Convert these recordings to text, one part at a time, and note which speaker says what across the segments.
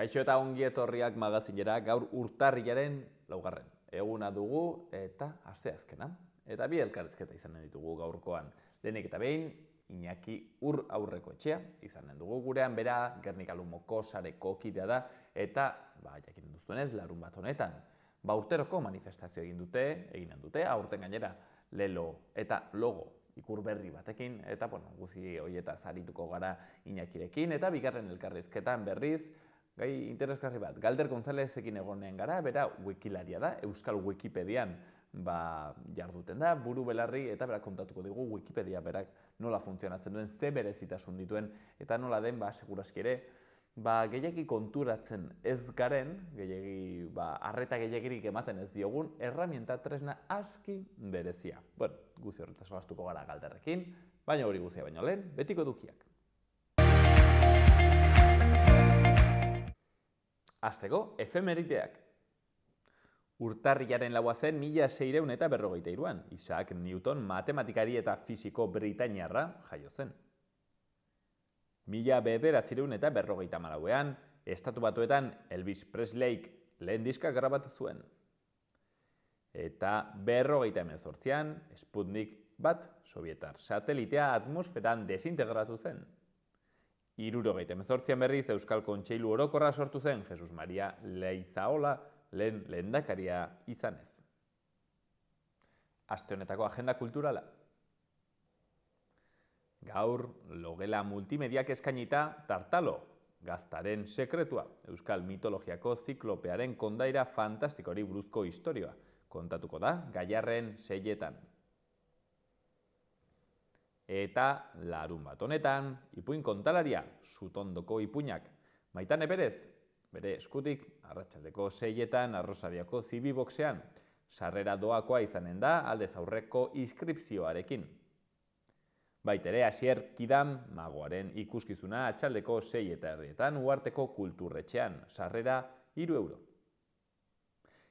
Speaker 1: Kaixo eta ongi etorriak magazinera gaur urtarrilaren 4. eguna dugu eta asteazkena. Eta bi elkarrizketa izanen ditugu gaurkoan. Lehenik eta behin, Iñaki Aurrekoetxea izanen dugu gurean, bera Gernika Lumoko sareko kidea da eta jakin duzuenez larun bat honetan. Urteroko manifestazio egin dute, aurten gainera lelo eta logo ikur berri batekin, eta guzi horietaz arituko gara Iñakirekin, eta bigarren elkarrizketan berriz, gai interesgarri bat, Galder Gonzalezekin egonen gara, bera wikilaria da, Euskal Wikipedian jarduten da, buru belarri, eta bera kontatuko digu Wikipedia berak nola funtzionatzen duen, ze berezitasun dituen, eta nola den, seguraski ere, gehiagi konturatzen ez garen, arreta gehiagirik ematen ez diogun, erramienta tresna aski berezia. Guzi horretaz gastuko gara Galderrekin, baina hori guzia baino lehen, betiko edukiak. Hasteko, efemerideak. Urtarrilaren 4 zen 1653an, Isaac Newton matematikari eta fisiko britainiarra jaio zen. 1954an, Estatu Batuetan Elvis Presleyk lehen diska grabatu zuen. Eta 1958an, Sputnik 1 sovietar satelitea atmosferan desintegratu zen. 1978an berriz Euskal Kontseilu Orokorra sortu zen Jesus Maria Leizaola lehen lehendakaria izanez. Aste honetako agenda kulturala. Gaur, logela multimediak eskainita Tartalo, Gaztaren sekretua, Euskal mitologiako ziklopearen kondaira fantastikori buruzko istorioa, kontatuko da Gaiarren 6etan. Eta larun bat honetan, ipuin kontalaria, Sutondoko ipuinak, Maitane Perez, bere eskutik, arratsaldeko 6etan Arrosariako Zibiboxean, sarrera doakoa izanen da aldez aurreko inskripzioarekin. Baitere, Asier Kidam magoaren ikuskizuna atxaldeko 6:30 Uharteko Kulturretxean, sarrera 3 euro.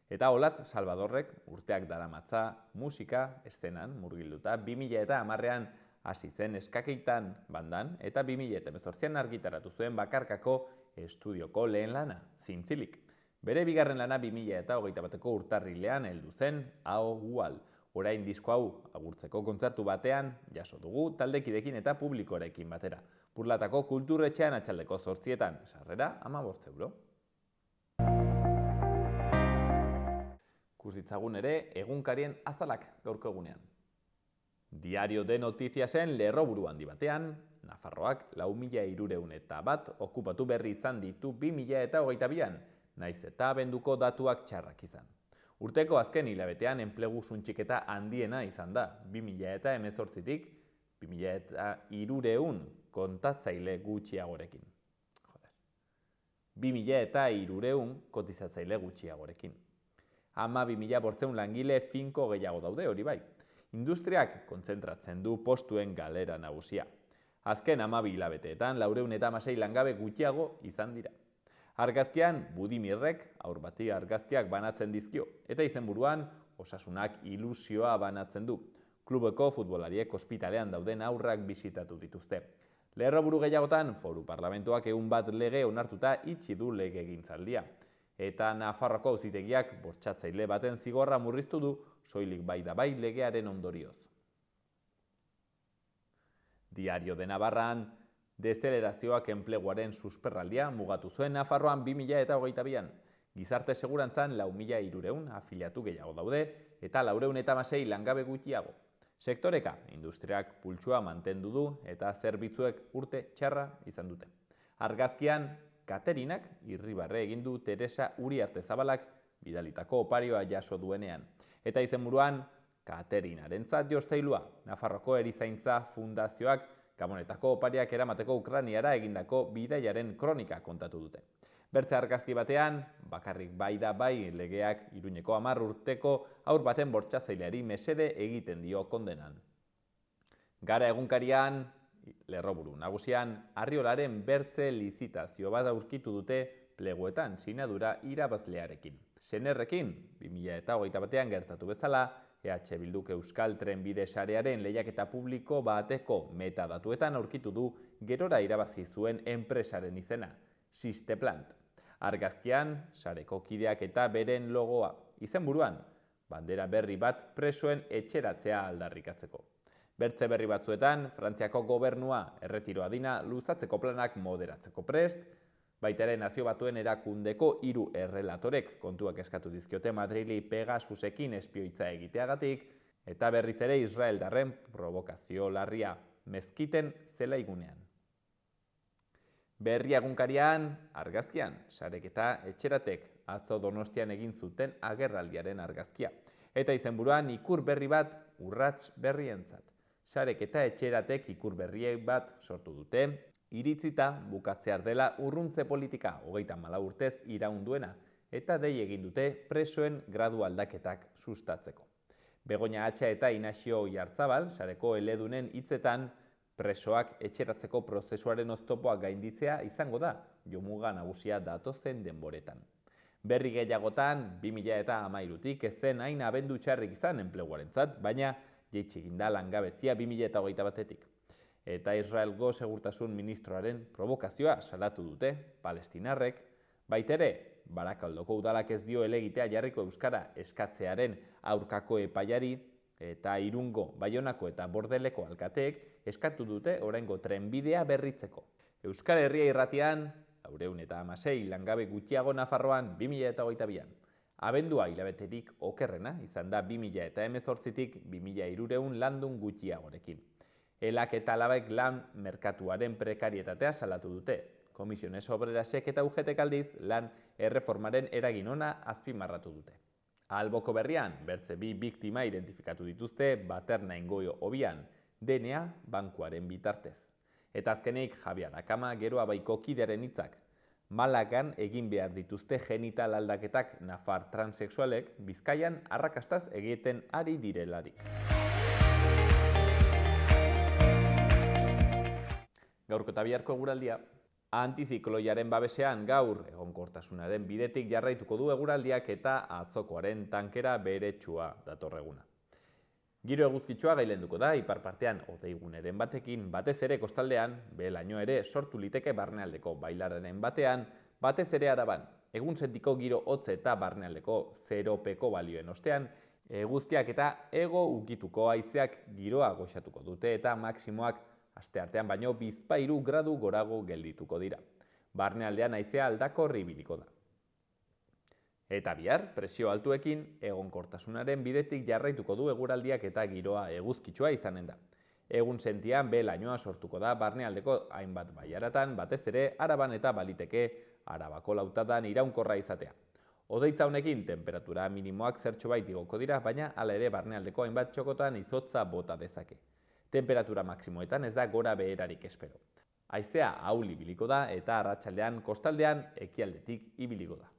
Speaker 1: Eta Olatz Salvadorrek urteak daramatza musika eszenan murgilduta 2010an hasi zen Eskakeitan bandan eta 2018an argitaratu zuen bakarkako estudioko lehen lana, Zintzilik. Bere bigarren lana 2021ko urtarrilean heldu zen Hau Gual. Orain disko hau agurtzeko kontzertu batean jaso dugu taldekidekin eta publikorekin batera. Burlatako Kulturretxean atxaldeko 8etan, sarrera 15 euro. Ikus ditzagun ere egunkarien azalak gaurko egunean. Diario de Notiziasen lerroburu handi batean, Nafarroak 4.301 okupatu berri izan ditu 2022an, naiz eta abenduko datuak txarrak izan. Urteko azken hilabetean enplegu suntxiketa handiena izan da, 2018tik 2.300 kontatzaile gutxiagorekin. 2.300 kotizatzaile gutxiagorekin. 12.500 langile finko gehiago daude hori bai. Industriak kontzentratzen du postuen galera nagusia. Azken 12 hilabeteetan 416 langabe gutxiago izan dira. Argazkian, Budimirrek aur bati argazkiak banatzen dizkio, eta izenburuan Osasunak ilusioa banatzen du. Klubeko futbolariek ospitalean dauden aurrak bisitatu dituzte. Lerroburu gehiagotan, Foru Parlamentuak 101 lege onartuta itxi du legegintzaldia. Eta Nafarroako auzitegiak bortxatzaile baten zigorra murriztu du, soilik bai da bai legearen ondorioz. Diario de Navarran, dezelerazioak enpleguaren susperraldia mugatu zuen Nafarroan 2022an. Gizarte segurantzan 4.300 afiliatu gehiago daude eta 416 langabe gutxiago. Sektoreka, industriak pultsua mantendu du eta zerbitzuek urte txarra izan dute. Argazkian, Katerinak irribarre egin du Teresa Uriarte Zabalak bidalitako oparioa jaso duenean. Eta izenburuan, Katerinaren jostailua, Nafarroko Erizaintza Fundazioak Gabonetako opariak eramateko Ukrainiara egindako bidaiaren kronika kontatu dute. Bertze argazki batean, bakarrik bai da bai legeak Iruñeko 10 urteko haur baten bortxatzaileari mesede egiten dio kondenan. Gara egunkarian, lerroburu nagusian, Arriolaren bertze lizitazio bat aurkitu dute pleguetan sinadura irabazlearekin. Senerrekin, 2021an gertatu bezala, EH Bilduk Euskal Trenbide sarearen lehiaketa publiko bateko metadatuetan aurkitu du gerora irabazi zuen enpresaren izena, Sisteplant. Argazkian, sareko kideak eta beren logoa. Izenburuan, bandera berri bat presoen etxeratzea aldarrikatzeko. Bertze berri batzuetan, Frantziako gobernua erretiro adina luzatzeko planak moderatzeko prest, baita ere Nazio Batuen erakundeko 3 errelatorek kontuak eskatu dizkiote Madrili Pegasusekin espioitza egiteagatik, eta berriz ere israeldarren provokazio larria mezkiten zelaigunean. Berri egunkarian, argazkian, sarek eta etxeratek atzo Donostian egin zuten agerraldiaren argazkia. Eta izenburuan ikur berri bat urrats berrientzat. Sarek eta etxeratek ikur berri bat sortu dute, iritzita bukatzear dela urruntze politika 34 urtez iraunduena eta dei egin dute presoen gradu aldaketak sustatzeko. Begoña Atxa eta Inaxio Oiartzabal, sareko eledunen hitzetan, presoak etxeratzeko prozesuaren oztopoak gainditzea izango da, jomuga nagusia datozen denboretan. Berri gehiagotan, 2013tik ez zen hain abendu txarrik izan enpleguarentzat, baina jaitsi egin da langabezia 2021tik. Eta Israelgo segurtasun ministroaren provokazioa salatu dute palestinarrek, baitere, Barakaldoko udalak ez dio helegitea jarriko euskara eskatzearen aurkako epaiari, eta Irungo, Baionako eta Bordeleko alkateek eskatu dute oraingo trenbidea berritzeko. Euskal Herria irratian, 416 langabe gutxiago Nafarroan 2022an. Abendua hilabeterik okerrena izan da 2018tik 2300 landun gutxiagorekin. Elak eta Labek lan merkatuaren prekarietatea salatu dute. Komisiones Obrerasek eta UGTek aldiz lan erreformaren eragin ona azpimarratu dute. Alboko berrian, bertze 2 biktima identifikatu dituzte Baternaingo hobian, DNA bankuaren bitartez. Eta azkenik Javier Akama Geroa Baiko kidearen hitzak. Malagan egin behar dituzte genital aldaketak nafar transexualek Bizkaian arrakastaz egiten ari direlarik. Gaurko eta biharko eguraldia. Antizikloiaren babesean gaur egonkortasunaren bidetik jarraituko du eguraldiak eta atzokoaren tankera beretsua datorreguna. Giro eguzkitsua gailenduko da, ipar partean hodeiguneren batekin, batez ere kostaldean, behelaino ere sortu liteke barnealdeko bailararen batean, batez ere Araban, egun sentiko giro hotze eta barnealdeko 0peko balioen ostean, eguzkiak eta hego ukituko haizeak giroa goxatuko dute eta maksimoak asteartean baino 2 gradu gorago geldituko dira. Barnealdean haizea aldakor ibiliko da. Eta bihar, presio altuekin, egonkortasunaren bidetik jarraituko du eguraldiak eta giroa eguzkitsua izanen da. Egun sentian behelainoa sortuko da barnealdeko hainbat bailaratan, batez ere Araban eta baliteke Arabako lautadan iraunkorra izatea. Hodeitza honekin temperatura minimoak zertxobait igoko dira, baina hala ere barnealdeko hainbat txokotan izotza bota dezake. Temperatura maksimoetan ez da gora beherarik espero. Haizea ahul ibiliko da eta arratsaldean kostaldean ekialdetik ibiliko da.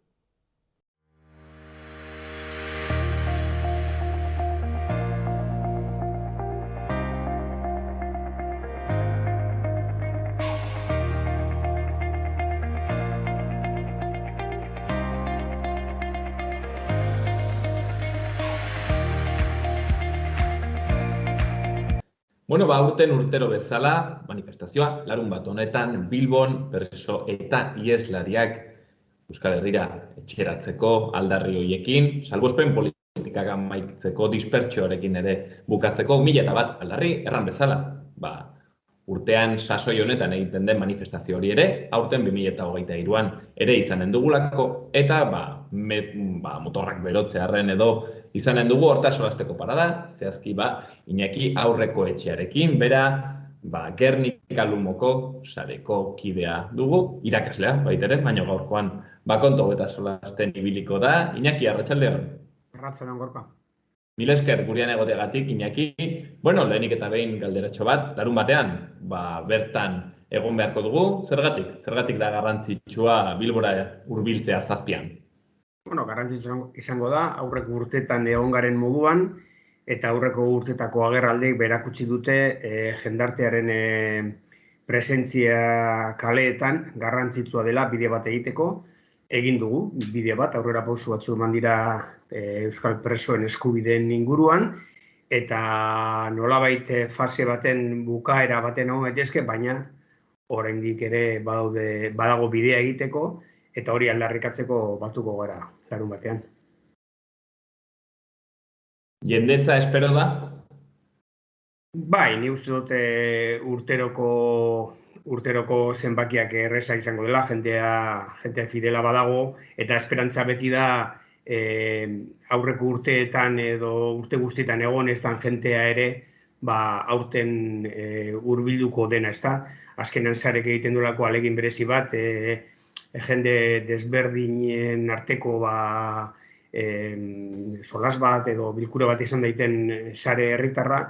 Speaker 1: Aurten urtero bezala, manifestazioa, larunbat honetan, Bilbon, preso eta ieslariak Euskal Herrira etxeratzeko aldarri horiekin, salbuespen politikak amaitzeko dispertsioarekin ere bukatzeko 1001 aldarri erran bezala. Urtean sasoi honetan egiten den manifestazio hori ere, aurten 2023an ere izanen dugulako, eta motorrak berotzearren edo izanen dugu hortaz solasteko parada, zehazki Iñaki aurreko etxearekin, bera Gernika Lumoko sareko kidea dugu, irakaslea baitere, baina gaurkoan konto eta solasten ibiliko da. Iñaki, arratsaldeon.
Speaker 2: Arratsaldeon, Gorka.
Speaker 1: Mila esker gurean egoteagatik, Iñaki. Lehenik eta behin galderatxo bat, larun batean, bertan egon beharko dugu, zergatik da garrantzitsua Bilbora hurbiltzea 7an?
Speaker 2: Garrantzitsua izango da, aurreko urteetan egon garen moduan, eta aurreko urtetako agerraldiek berakutsi dute jendartearen presentzia kaleetan garrantzitsua dela bide bat egiteko. Egin dugu, bide bat, aurrera pausu batzu eman dira euskal presoen eskubideen inguruan, eta nolabait fase baten bukaera baten egon gaitezke, baina oraindik ere badago bidea egiteko, eta hori aldarrikatzeko batuko gara larun batean.
Speaker 1: Jendetza espero da?
Speaker 2: Bai, ni uste dut urteroko zenbakiak erresa izango dela, jendea fidela badago, eta esperantza beti da aurreko urteetan edo urte guztietan egon ez dan jentea ere, aurten hurbilduko dena, ezta? Azkenan sarek egiten duelako ahalegin berezi bat, jende desberdinen arteko solas bat edo bilkura bat izan daiten sare herritarra,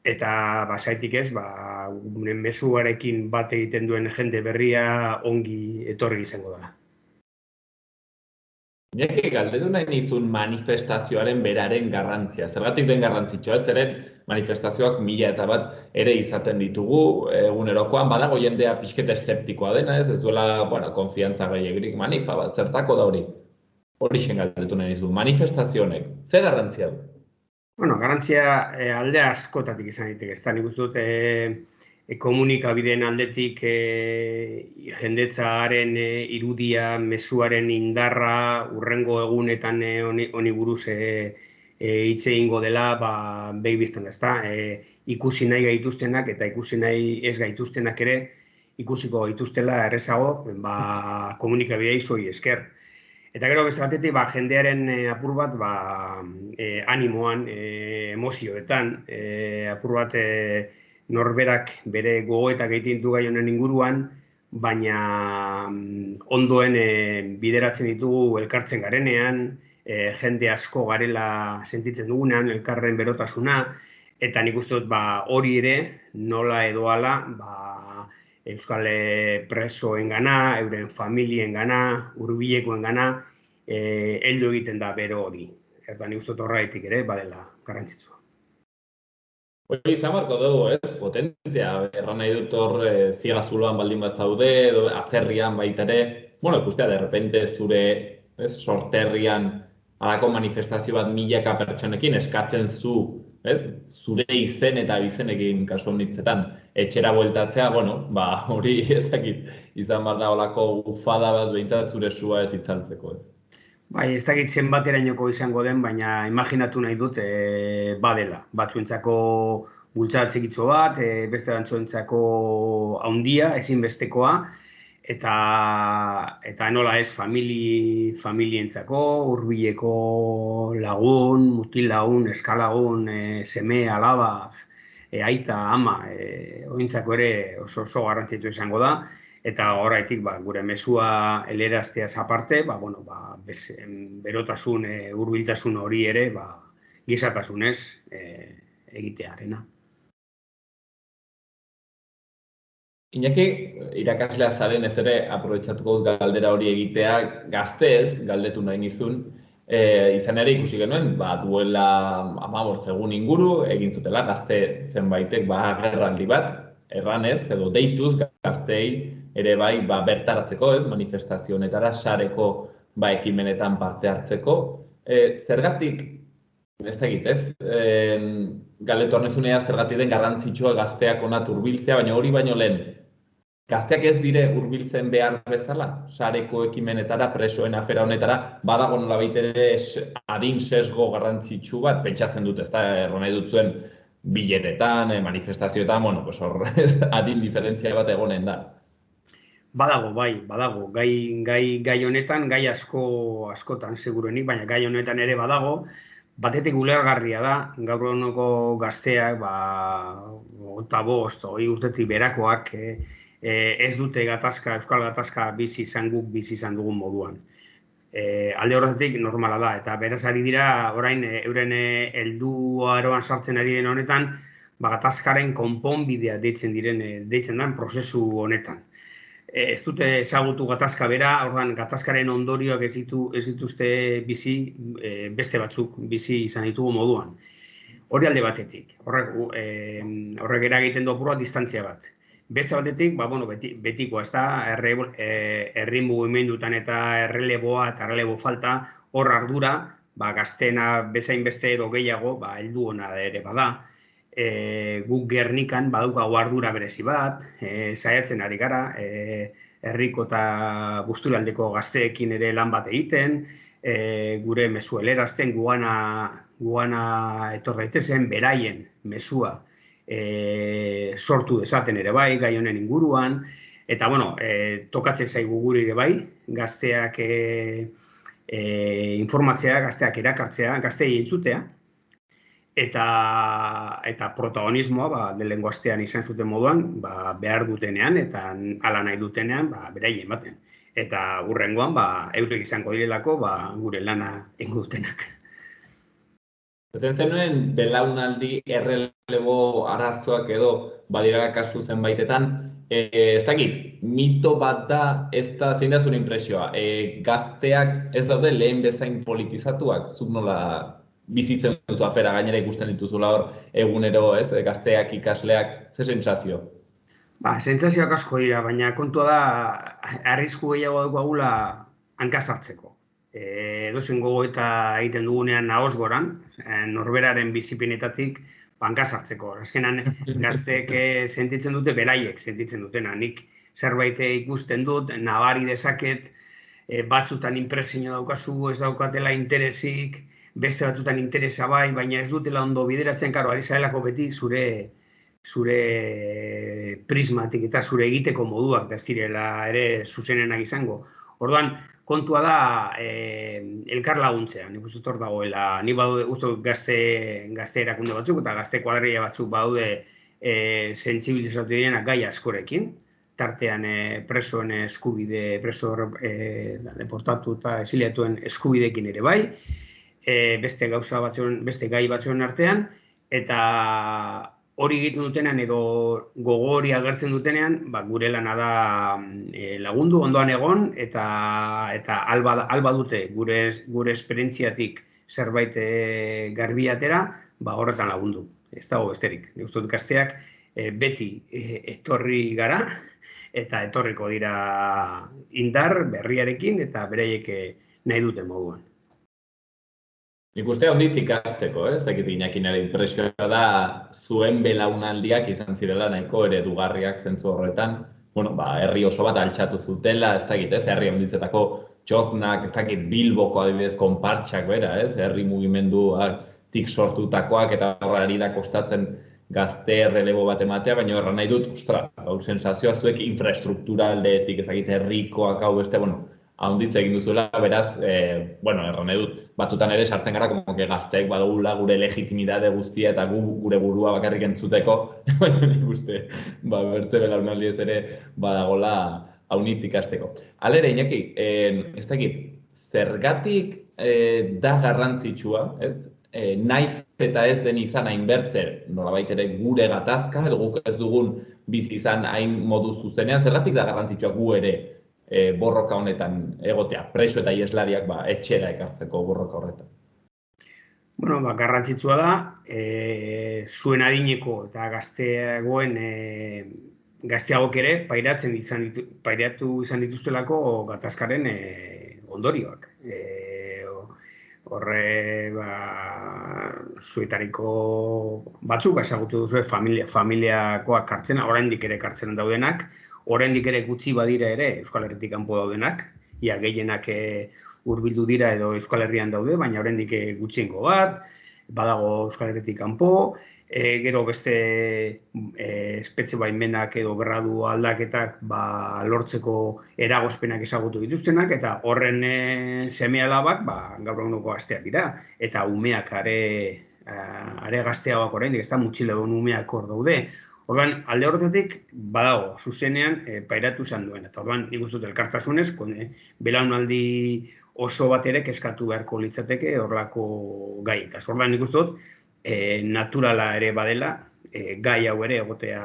Speaker 2: eta basaitik ez, mezuarekin bat egiten duen jende berria ongi etorri izango dela.
Speaker 1: Iñaki, galdetu nahi nizun manifestazioaren beraren garrantzia. Zergatik den garrantzitsua, ez eren manifestazioak 1001 ere izaten ditugu, egunerokoan badago jendea pixket eszeptikoa dena, ez duela, konfiantza gehiagirik manifa bat, zertako da hori? Horixen galdetu nahi nizun, manifestazionek, zer garrantzia du?
Speaker 2: Garrantzia alde askotatik izan daiteke, ezta nik uste dut komunikabideen aldetik jendetzaaren irudia, mezuaren indarra, urrengo egunetan honi buruz hitz egingo dela, behi bizten da, ezta? Ikusi nahi gaituztenak eta ikusi nahi ez gaituztenak ere ikusiko gaituztela errezago, komunikabidei zoi esker. Eta gero beste batetik, jendearen apur bat, animoan, emozioetan, apur bat norberak bere gogoetak egiten du gai honen inguruan, baina ondoen bideratzen ditugu elkartzen garenean, jende asko garela sentitzen dugunean, elkarren berotasuna, eta nik uste dut hori ere, nola edo hala, euskal presoengana, euren familiengana, hurbilekoengana, heldu egiten da bero hori. Eta nik uste dut horregatik ere, badela garrantzitsua.
Speaker 1: Hori izan barko dugu, ez? Potentea, erran nahi dut hor zigazuloan baldin bat zaude, edo atzerrian baita ere, ikustea, derrepente zure sorterrian halako manifestazio bat milaka pertsonekin eskatzen zu, ez? Zure izen eta bizenekin kasu honitzetan etxera bueltatzea, hori ezakit izan bar da holako ufada bat behintzat zure sua ez itzaltzeko, ez?
Speaker 2: Ez dakit zenbaterainoko izango den, baina imaginatu nahi dut badela. Batzuentzako bultzada txikitxo bat, beste batzuentzako handia, ezinbestekoa, eta nola ez familientzako, hurbileko lagun, mutil lagun, eskalagun, seme, alaba, aita, ama, ointzako ere oso garrantzitu izango da. Eta horretik, gure mezua helerazteaz aparte, berotasun, hurbiltasun hori ere, gizatasunez egitearena.
Speaker 1: Iñaki, irakaslea zaren ez ere aprobetxatuko galdera hori egitea, gaztez, galdetu nahi nizun, izan ere ikusi genuen, duela 15 egun inguru, egin zutela gazte zenbaitek agerraldi bat, erranez, edo deituz gaztei ere bertaratzeko, ez, manifestazio honetara, sareko ekimenetan parte hartzeko. Zergatik, ez da egitez, galdetu arnezunea zergatik den garrantzitsua gazteak onat hurbiltzea, baina hori baino lehen, gazteak ez dire hurbiltzen behar bezala, sareko ekimenetara, presoen afera honetara, badago nola baitere adin sesgo garrantzitsu bat, pentsatzen dut, ez da, erron nahi dut zuen biletetan, manifestazioetan, hor adin diferentzia bat egonen da.
Speaker 2: Badago. Gai honetan, gai askotan seguruenik, baina gai honetan ere badago, batetik ulergarria da, gaur eguneko gazteak, 25-20 urtetik berakoak, ez dute euskal gatazka bizi izan dugun moduan. Alde horretik normala da, eta beraz ari dira, orain, euren helduaroan sartzen ari den honetan, gatazkaren konponbidea deitzen den prozesu honetan. Ez dute ezagutu gatazka bera, ordan gatazkaren ondorioak ez dituzte bizi, beste batzuk bizi izan ditugu moduan. Hori alde batetik, horrek eragiten du apurua distantzia bat. Beste batetik, betikoa, ez da, herri mugimendutan eta erreleboa eta errelebo falta, hor ardura, gaztena bezain beste edo gehiago, heldu hona ere bada. Guk Gernikan badaukagu ardura berezi bat, saiatzen ari gara, herriko eta Busturialdeko gazteekin ere lan bat egiten, gure mezua helerazten, guana etor daitezen, beraien mezua sortu dezaten ere bai, gai honen inguruan, eta, bueno, tokatzen zaigu guri ere bai, gazteak informatzea, gazteak erakartzea, gazteei entzutea, eta protagonismoa lehengo astean izan zuten moduan, behar dutenean eta hala nahi dutenean beraien ematen. Eta hurrengoan eurek izango direlako gure lana egingo dutenak.
Speaker 1: Zaten zenuen belaunaldi errelebo arazoak edo badira kasu zenbaitetan, ez dakit, mito bat da, ez da zein da zure impresioa, gazteak ez daude lehen bezain politizatuak, zuk nola bizitzen duzu afera, gainera ikusten dituzula hor egunero, ez, gazteak, ikasleak, ze sentsazio?
Speaker 2: Sentsazioak asko dira, baina kontua da arrisku gehiago daukagula hanka sartzeko. Edozein gogoeta egiten dugunean ahoz goran, norberaren bizipinetatik hanka sartzeko. Azkenan gazteek sentitzen dute beraiek sentitzen dutena. Nik zerbait ikusten dut, nabari dezaket, batzutan impresio daukazu, ez daukatela interesik, beste batzutan interesa bai, baina ez dutela ondo bideratzen, karo, ari zarelako beti zure prismatik eta zure egiteko moduak ez direla ere zuzenenak izango. Orduan, kontua da elkar laguntzea, nik uste hor dagoela. Ni badaude uste gazte erakunde batzuk eta gazte kuadrilla batzuk badaude sentsibilizatu direnak gai askorekin, tartean presoen eskubide, preso deportatu eta exiliatuen eskubidekin ere bai, beste gai batzuen artean, eta hori egiten dutenean edo gogo hori agertzen dutenean, gure lana da lagundu ondoan egon eta alba dute gure esperientziatik zerbait garbi atera, horretan lagundu. Ez dago besterik. Nik uste dut gazteak beti etorri gara eta etorriko dira indar berriarekin eta beraiek nahi duten moduan.
Speaker 1: Nik uste onditz ikasteko, ez dakit Iñakinaren impresioa da zuen belaunaldiak izan zirela nahiko eredugarriak zentzu horretan, herri oso bat altxatu zutela, ez dakit, herri onditzetako txoznak, ez dakit Bilboko adibidez konpartxak bera, herri mugimenduak sortutakoak eta horrari da kostatzen gazte errelebo bat ematea, baina horra nahi dut, sensazioa zuek infrastruktura aldeetik, ez dakit, herrikoak hau beste, haunditza egin duzuela, beraz, erran nahi dut, batzutan ere sartzen gara, gazteek badugula gure legitimidade guztia eta gure burua bakarrik entzuteko, baina nik uste, bertze belaunaldi ez ere badagola haunitz ikasteko. Halere, Iñaki, ez dakit, zergatik da garrantzitsua, ez? Naiz eta ez den izan hain bertzer, nolabait ere gure gatazka, edo guk ez dugun bizi izan hain modu zuzenean, zergatik da garrantzitsua gu ere borroka honetan egotea, preso eta ieslariak etxera ekartzeko borroka horretan.
Speaker 2: Garrantzitsua da, zuen adineko eta gazteagok ere pairatu izan dituztelako gatazkaren ondorioak. Horre, zuetariko batzuk, ezagutu duzu, familiakoak kartzena, oraindik ere kartzenan daudenak, oraindik ere gutxi badira ere Euskal Herritik kanpo daudenak, ia gehienak hurbildu dira edo Euskal Herrian daude, baina oraindik gutxiengo bat, badago Euskal Herritik kanpo, gero beste espetxe baimenak edo gradu aldaketak lortzeko eragozpenak ezagutu dituztenak, eta horren seme-alabak gaur eguneko gazteak dira, eta umeak are gazteagoak oraindik, ez da mutxiledun umeak hor daude. Orduan, alde horretatik badago, zuzenean pairatu izan duen. Eta orduan, nik uste dut elkartasunez, belaunaldi oso bat ere kezkatu beharko litzateke horrelako gai. Eta orduan, nik uste dut, naturala ere badela, gai hau ere egotea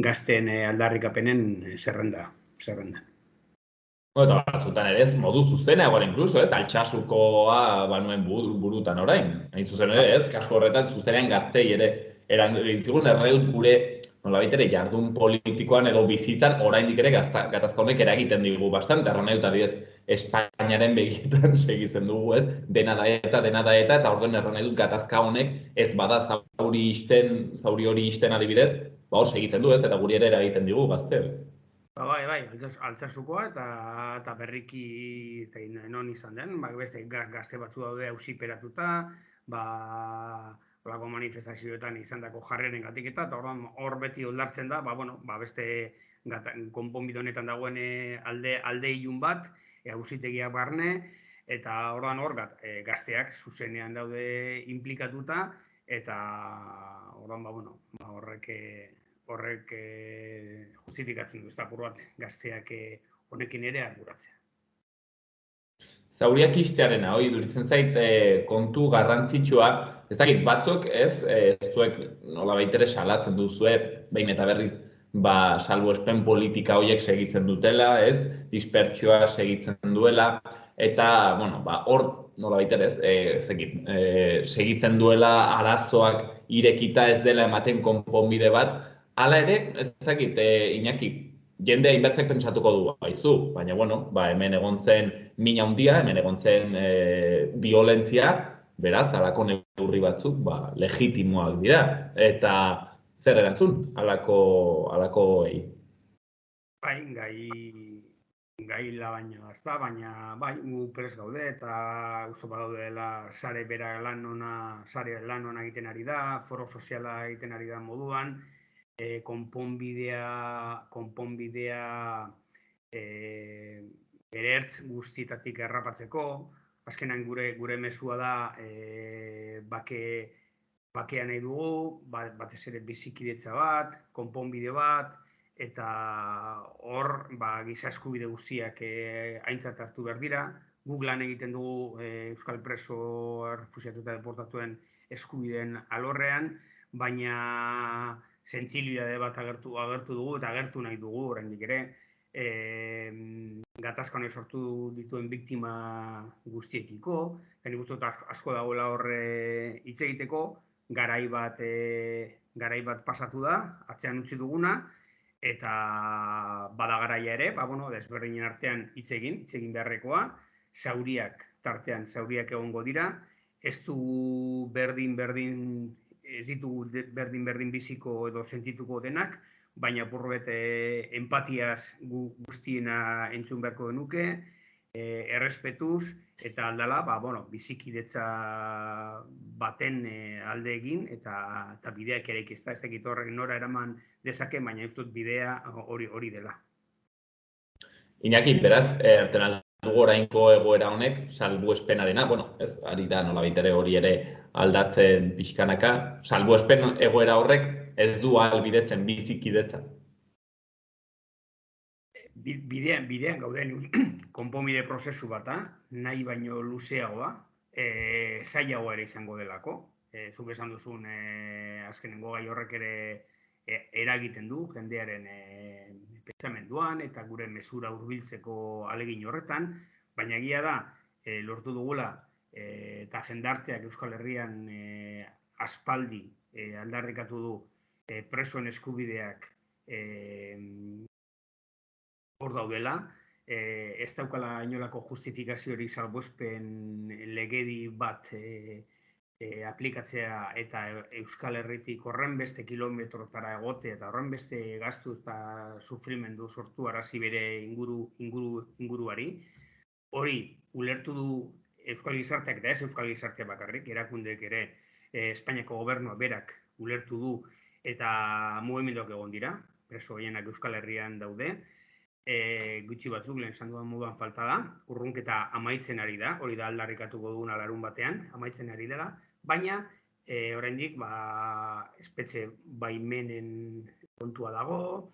Speaker 2: gazteen aldarrikapenen zerrenda.
Speaker 1: Eta batzutan ere ez, modu zuzena egoera inkluso, ez, altxasukoa banuen burutan orain. Hain zuzen ere ez, kasu horretan zuzenean gaztei ere erantzigun erreut gure nolabait ere jardun politikoan edo bizitzan oraindik ere gatazka honek eragiten digu bastante. Erran nahi dut adibidez, Espainiaren begietan segitzen dugu, ez? Dena da eta orduan erran nahi dut gatazka honek ez bada zauri hori isten adibidez, hor segitzen du, ez? Eta guri ere eragiten digu gazte.
Speaker 2: Bai, Altsasukoa eta berriki non izan den, beste gazte batzu daude auziperatuta, holako manifestazioetan izandako jarrerengatik eta hor beti oldartzen da, beste konponbide honetan dagoen alde ilun bat, auzitegia barne, eta hor gazteak zuzenean daude implikatuta, eta horrek justifikatzen du, ez da bat gazteak honekin ere arduratzea.
Speaker 1: Zauriak istearena, hori duritzen zait kontu garrantzitsua, ez dakit batzuk, zuek nola baitere salatzen duzue, behin eta berriz, salbuespen politika horiek segitzen dutela, dispertsioa segitzen duela, eta, hor nola baitere, segitzen duela arazoak irekita ez dela ematen konponbide bat, hala ere, ez dakit, Iñaki, jendea inbertzek pentsatuko du, haizu, baina, hemen egon zen mina handia, hemen egon zen violentzia, beraz, halako neurri batzuk, legitimoak dira, eta zer erantzun, halako ei?
Speaker 2: Gaila baina, ez da, baina gu prest gaude eta uste badaudela sare bera lan ona egiten ari da, foro soziala egiten ari da moduan, konponbidea bere ertz guztietatik errapatzeko, azkenan gure mezua da bakea nahi dugu, batez ere bizikidetza bat, konponbide bat, eta hor giza eskubide guztiak aintzat hartu behar dira. Guk lan egiten dugu Euskal Preso errefuxiatu eta deportatuen eskubideen alorrean, baina sentsibilitate bat agertu dugu eta agertu nahi dugu oraindik ere. Gatazka honek sortu dituen biktima guztiekiko, nik uste dut asko dagoela horre hitz egiteko, garai bat pasatu da, atzean utzi duguna, eta bada garaia ere, desberdinen artean hitz egin beharrekoa, zauriak egongo dira, ez ditugu berdin biziko edo sentituko denak, baina purbet empatiaz guztiena entzun beharko genuke, errespetuz, eta aldala, bizikidetza baten alde egin, eta bideak ere ez dakit horrek nora eraman dezake, baina ez dut bidea hori dela.
Speaker 1: Iñaki, beraz, erten dugu orainko egoera honek, salbuespenarena, ari da nola baitere hori ere aldatzen pixkanaka, salbuespen egoera horrek ez du ahalbidetzen bizikidetza.
Speaker 2: Bidean gauden konponbide prozesu bata, nahi baino luzeagoa, zailagoa ere izango delako. Zuk esan duzun azkenengo gai horrek ere eragiten du jendearen pentsamenduan eta gure mezura hurbiltzeko ahalegin horretan, baina egia da lortu dugula eta jendarteak Euskal Herrian aspaldi aldarrikatu du presoen eskubideak hor daudela, ez daukala inolako justifikaziorik salbuespen legedi bat aplikatzea eta Euskal Herritik horren beste kilometrotara egote eta horren beste gastu eta sufrimendu sortu arazi bere inguruari. Hori ulertu du Euskal Gizarteak eta ez Euskal Gizartea bakarrik, erakundeek ere Espainiako gobernua berak ulertu du eta mugimenduak egon dira, preso gehienak Euskal Herrian daude, gutxi batzuk lehen esan dudan moduan falta da, urrunketa amaitzen ari da, hori da aldarrikatuko duguna larun batean, amaitzen ari dela, baina oraindik espetxe baimenen kontua dago,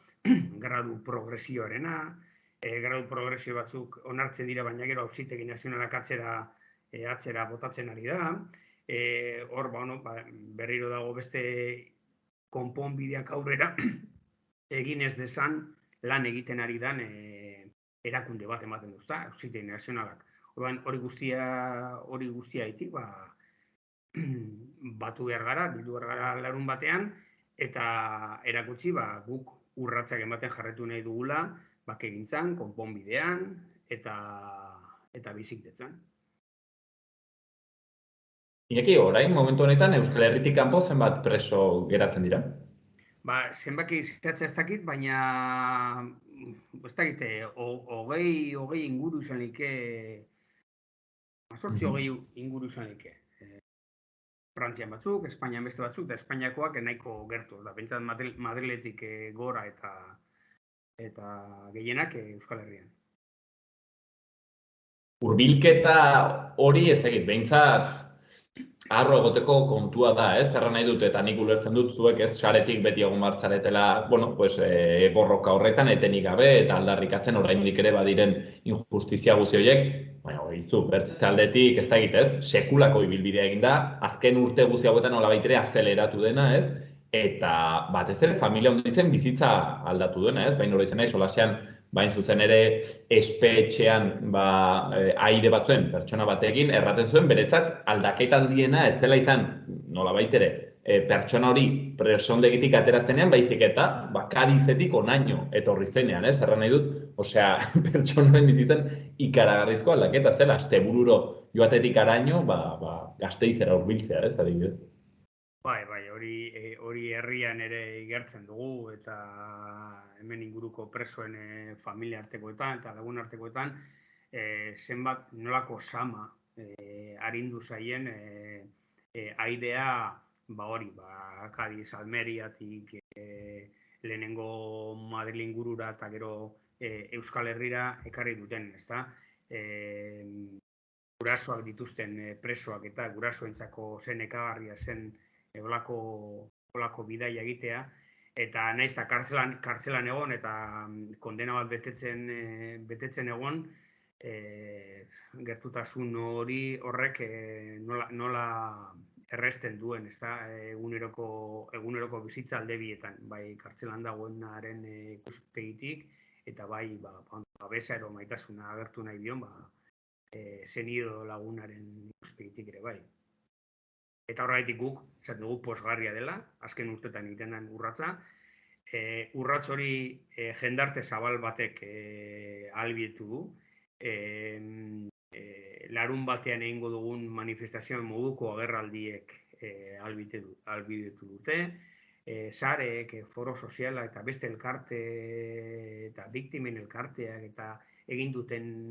Speaker 2: gradu progresioarena, gradu progresio batzuk onartzen dira, baina gero auzitegi nazionalak atzera botatzen ari da, hor berriro dago beste konponbideak aurrera egin ez dezan lan egiten ari dan erakunde bat ematen duzta, auzitegi nazionalak. Hori guztia haitik, bildu behar gara larun batean, eta erakutsi guk urratsak ematen jarretu nahi dugula, bakegintzan, konponbidean, eta bizikdetzan.
Speaker 1: Iñaki, orain, momentu honetan, Euskal Herritik kanpo zenbat preso geratzen dira?
Speaker 2: Zenbaki zehatza ez dakit, baina ez dakit, hogei inguru izan like, 18 inguru izan like. Frantzian batzuk, Espainian beste batzuk, eta Espainiakoak nahiko gertu. Da, pentsat Madriletik gora eta gehienak Euskal Herrian.
Speaker 3: Hurbilketa hori ez dakit, behintzat harro egoteko kontua da, ez? Zerra nahi dut, eta nik ulertzen dut zuek ez saretik beti egon martzaretela, borroka horretan etenik gabe eta aldarrikatzen oraindik ere badiren injustizia guzti horiek, baina izu, bertze aldetik ez dakit, ez? Sekulako ibilbidea egin da, azken urte guzti hauetan nolabait ere azeleratu dena, ez? Eta batez ere familia honditzen bizitza aldatu duena, ez? Baina hori zen solasean bain zuzen ere espetxean aire batzuen pertsona batekin erraten zuen beretzat aldaketa handiena etzela izan nolabait ere pertsona hori presondegitik aterazenean baizik eta Kadizetik honaino etorri zenean, ez? Erran nahi dut, osea, pertsonaren bizitzen ikaragarrizko aldaketa zela, astebururo joatetik araño, Gasteizera hurbiltzea, ez? Adibidez.
Speaker 2: Bai, hori herrian ere igertzen dugu, eta hemen inguruko presoen familia artekoetan eta lagun artekoetan zenbat nolako sama arindu zaien aidea Kadiz, Almeriatik lehenengo Madril ingurura eta gero Euskal Herrira ekarri duten, ezta? Gurasoak dituzten presoak eta gurasoentzako zen nekagarria zen olako bidaia egitea, eta naiz eta kartzelan egon eta kondena bat betetzen egon, gertutasun horrek nola erresten duen, ezta, eguneroko bizitza alde bietan, bai kartzelan dagoenaren ikuspegitik, eta bai babesa edo maitasuna agertu nahi dion, zenido lagunaren ikuspegitik ere bai. Eta horregatik guk, esaten dugu posgarria dela, azken urtetan egiten den urratsa. Urrats hori jendarte zabal batek ahalbidetu du. Larun batean egingo dugun manifestazioan moduko agerraldiek ahalbidetu dute. Sareek, foro soziala eta beste elkarte eta biktimen elkarteak eta egin duten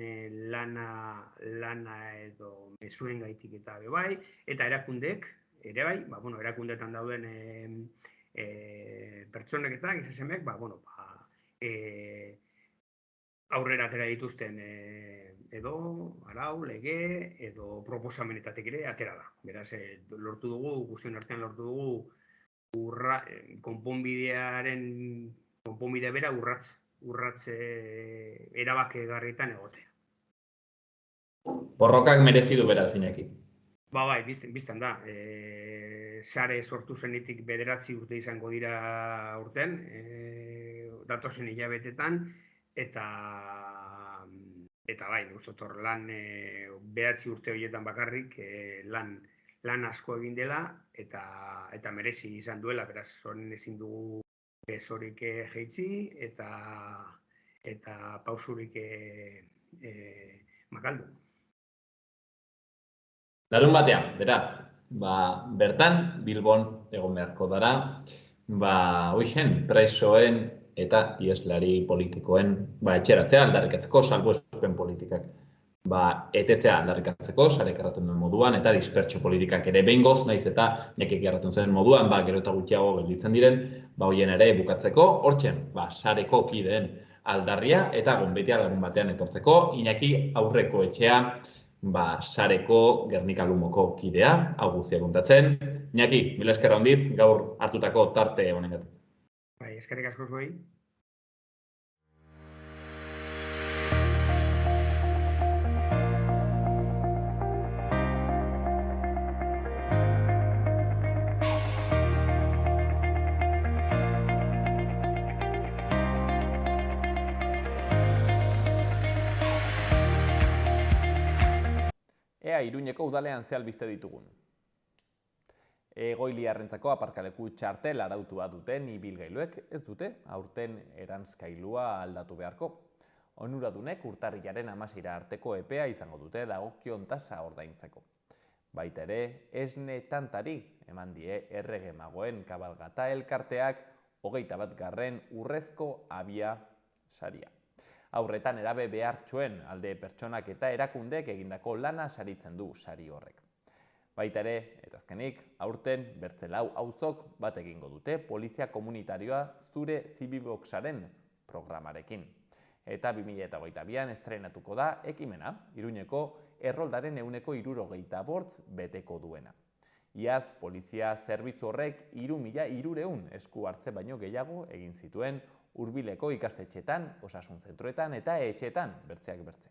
Speaker 2: lana edo mezuen gaitik eta bai, eta erakundeek, ere bai, erakundeetan dauden pertsonek eta gizasemek, aurrera atera dituzten edo arau, lege, edo proposamenetatik ere atera da. Beraz, lortu dugu, guztion artean lortu dugu, konponbidea bera urratze erabakigarrietan egotea.
Speaker 3: Borrokak merezi du beraz, Iñaki.
Speaker 2: Bai, biztan da. Sare sortu zenetik 9 urte izango dira urten, datozen hilabetetan, eta bai, guztot hor lan 9 urte horietan bakarrik lan asko egin dela, eta merezi izan duela, beraz, honen ezin dugu besorik jeitzi eta pausurik makaldu.
Speaker 3: Larun batean, beraz, bertan Bilbon egon beharko dara, hoixen presoen eta ieslari politikoen etxeratzea aldarrikatzeko, salbuespen politikak etetzea aldarrikatzeko, sarek erraten duen moduan, eta dispertsio politikak ere behingoz, naiz eta nekek erraten zuen moduan, gero eta gutxiago gelditzen diren, hoien ere bukatzeko, hortzen, sareko kideen aldarria, eta gonbetia larun batean etortzeko, Iñaki aurreko etxea, sareko Gernika Lumoko kidea, hau guztia kontatzen. Iñaki, mila esker handitz, gaur hartutako tarte honengatik.
Speaker 2: Bai, eskerrik asko zuei.
Speaker 1: Ea Iruñeko udalean ze albiste ditugun. Egoiliarrentzako aparkaleku txartel arautua duten ibilgailuek ez dute aurten erantzkailua aldatu beharko. Onuradunek urtarrilaren 16 arteko epea izango dute dagokion tasa ordaintzeko. Baita ere, esne tantari eman die errege magoen kabalgata elkarteak 21. urrezko abia saria. Aurretan erabe behartsuen alde pertsonak eta erakundek egindako lana saritzen du sari horrek. Baita ere, eta azkenik, aurten Bertzelau auzok bat egingo dute polizia komunitarioa zure Zibiboxaren programarekin. Eta 2022an estrenatuko da ekimena, Iruñeko erroldaren 65% beteko duena. Iaz, polizia zerbitzu horrek 3.300 esku hartze baino gehiago egin zituen hurbileko ikastetxetan, osasun zentroetan eta etxeetan bertzeak bertze.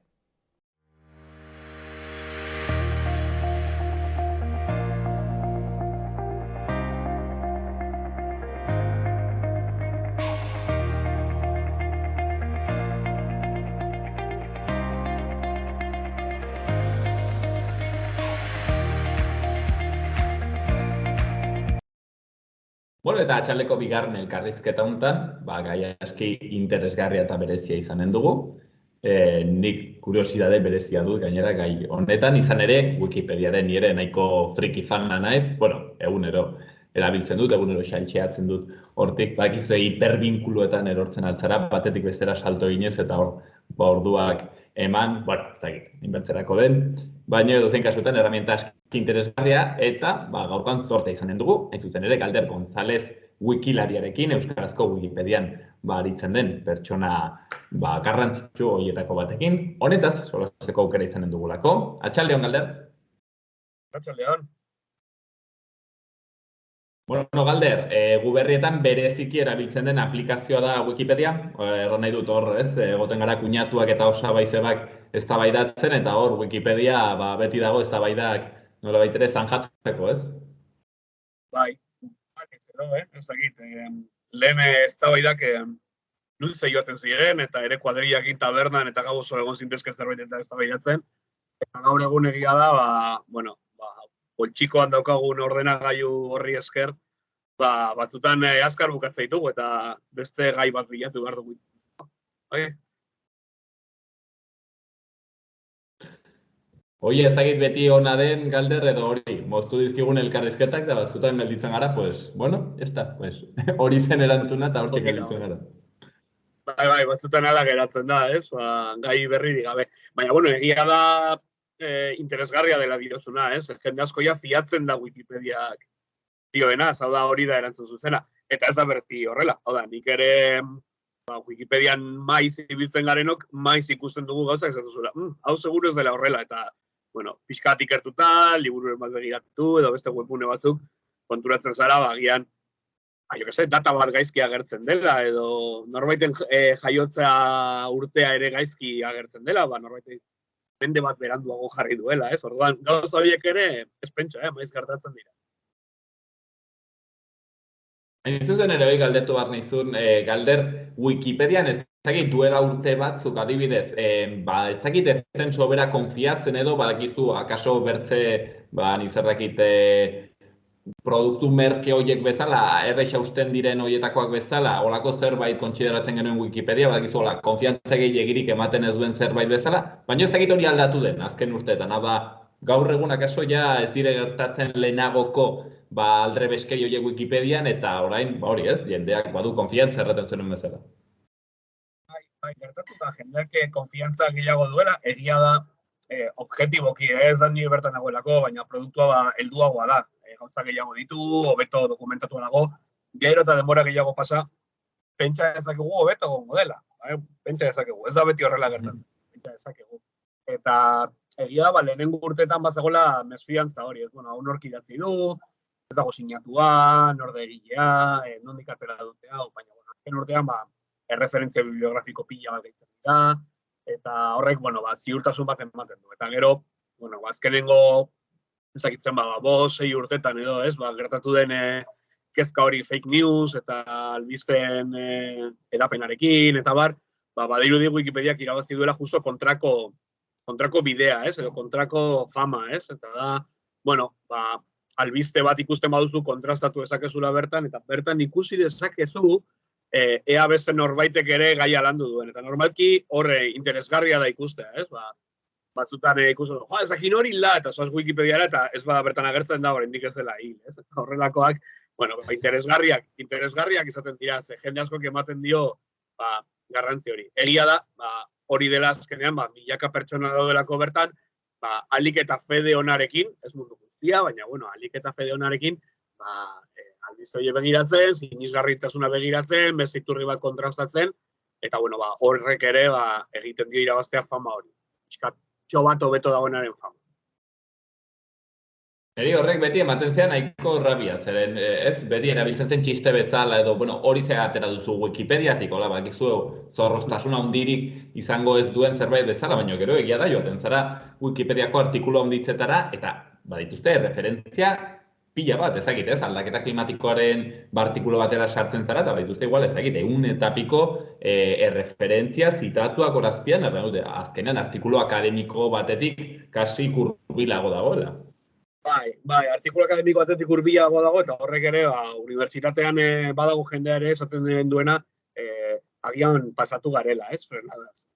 Speaker 3: Bueno, eta atxaldeko bigarren elkarrizketa honetan, gai aski interesgarria eta berezia izanen dugu. Nik kuriosidade berezia dut gainera gai honetan, izan ere Wikipediaren nire nahiko friki fana naiz, egunero erabiltzen dut, egunero xailtxeatzen dut hortik, bakizue hiperbinkuluetan erortzen altzara, batetik bestera salto ginez eta orduak eman, ez dakit, inbertzerako den, baina edozein kasutan erramienta aski interesgarria eta gaurkoan zortea izanen dugu, hain zuzen ere Galder González wikilariarekin, euskarazko Wikipedian aritzen den pertsona garrantzitsu horietako batekin. Honetaz, solasteko aukera izanen dugulako. Atxaldeon, Galder?
Speaker 4: Atxaldeon.
Speaker 3: Bueno, Galder, gu berrietan bereziki erabiltzen den aplikazioa da Wikipedia. Erran nahi dut hor, ez? Egoten gara kuñatuak eta osabaizebak eztabaidatzen eta hor Wikipedia beti dago eztabaidak nolabait ere zanjatzeko, ez?
Speaker 4: Bai, ez dakit. Lehen eztabaidak luze joaten ziren eta ere kuadrillakin tabernan eta gau oso egon zintezke zerbait eta eztabaidatzen. Eta gaur egun egia da, poltsikoan daukagun ordenagailu horri esker, batzutan azkar bukatzen ditugu eta beste gai bat bilatu behar dugu.
Speaker 3: Hoi ez dakit beti ona den, Galder, edo hori, moztu dizkigun elkarrizketak, da batzutan gelditzen gara, hori zen erantzuna eta hortxe gelditzen gara.
Speaker 4: Bai, batzutan ala geratzen da, ez? Gai berririk gabe. Baina, egia da interesgarria dela diozuna, ez? Jende asko ja fiatzen da Wikipediak dioena, hau da hori da erantzun zuzena. Eta ez da berti horrela, hau da, nik ere Wikipedian maiz ibiltzen garenok, maiz ikusten dugu gauzak ez duzula. Hau seguru ez dela horrela, eta pixkat ikertuta, libururen bat begiratu, edo beste webgune batzuk, konturatzen zara, agian, data bat gaizki agertzen dela, edo norbaiten jaiotza urtea ere gaizki agertzen dela, norbaiten mende bat beranduago jarri duela, ez? Orduan, gauza horiek ere, ez pentsa, maiz gertatzen dira.
Speaker 3: Hain zuzen ere hori galdetu behar nizun, Galder, Wikipedian ez dakit duela urte batzuk adibidez, ez dakit ezen sobera konfiatzen edo, badakizu, akaso bertze, nizerdakit, produktu merke horiek bezala, erresa usten diren horietakoak bezala, holako zerbait kontsideratzen genuen Wikipedia, badakizu, konfiantza gehiagirik ematen ez duen zerbait bezala, baina ez dakit hori aldatu den, azken urteetan, gaur egun akaso ja ez dire gertatzen lehenagoko aldre beskeri horiek Wikipedian, eta orain, hori ez, jendeak badu konfiantza erraten zuen bezala.
Speaker 4: Bai, gertatuta jendeak konfiantza gehiago duela, egia da, objektiboki ez da nire bertan nagoelako, baina produktua helduagoa da. Gauza gehiago ditu, hobeto dokumentatua dago, gero eta denbora gehiago pasa, pentsa dezakegu hobeto gongo dela. Pentsa dezakegu, ez da beti horrela gertatzen, pentsa dezakegu. Eta egia da, lehenengo urteetan bazegoela mesfiantza hori, hau nork idatzi du, ez dago sinatua, norde egilea, nondik atera dute hau, baina azken urtean erreferentzia bibliografiko pila bat gaitzen dira, eta horrek, ziurtasun bat ematen du. Eta gero, azkenengo, ezakitzen 5-6 urtetan edo, ez, gertatu den kezka hori fake news eta albisteen edapenarekin, eta badirudi Wikipediak irabazi duela justo kontrako bidea, ez, edo kontrako fama, ez, eta da, albiste bat ikusten baduzu kontrastatu dezakezula bertan, eta bertan ikusi dezakezu ea beste norbaitek ere gaia landu duen. Eta normalki horre interesgarria da ikustea, ez? Batzutan ikusten, ezakin hori hila, eta zoaz Wikipediara, eta ez bada bertan agertzen da, oraindik ez dela hil, ez? Horrelakoak, interesgarriak izaten dira, ze jende askok ematen dio, garrantzi hori. Egia da, hori dela azkenean, milaka pertsona daudelako bertan, alik eta fede onarekin, ez mundu guztia, baina, bueno, alik eta fede onarekin, aldiz hori begiratzen, sinisgarritasuna begiratzen, beste iturri bat kontrastatzen, eta, bueno, horrek ere, egiten dio irabaztea fama hori. Txo bat hobeto dagoenaren fama.
Speaker 3: Neri horrek beti ematen zean nahiko rabia, zeren ez beti erabiltzen zen txiste bezala edo, bueno, hori zera atera duzu Wikipediatik, hola, bakizu zorroztasuna handirik izango ez duen zerbait bezala, baina gero egia da joaten zara Wikipediako artikulu handitzetara, eta badituzte referentzia pila bat, ezagite, ez, aldaketa klimatikoaren artikulu batera sartzen zara, eta badituzte igual, ezagite, 100 eta piko referentzia zitatuak horazpian, azkenean artikulu akademiko batetik kasi kurbilago dagoela.
Speaker 4: Bai, artikulu akademiko batetik hurbilago dago, eta horrek ere, unibertsitatean badago jendea ere esaten duena, agian pasatu garela, ez, frenadaz.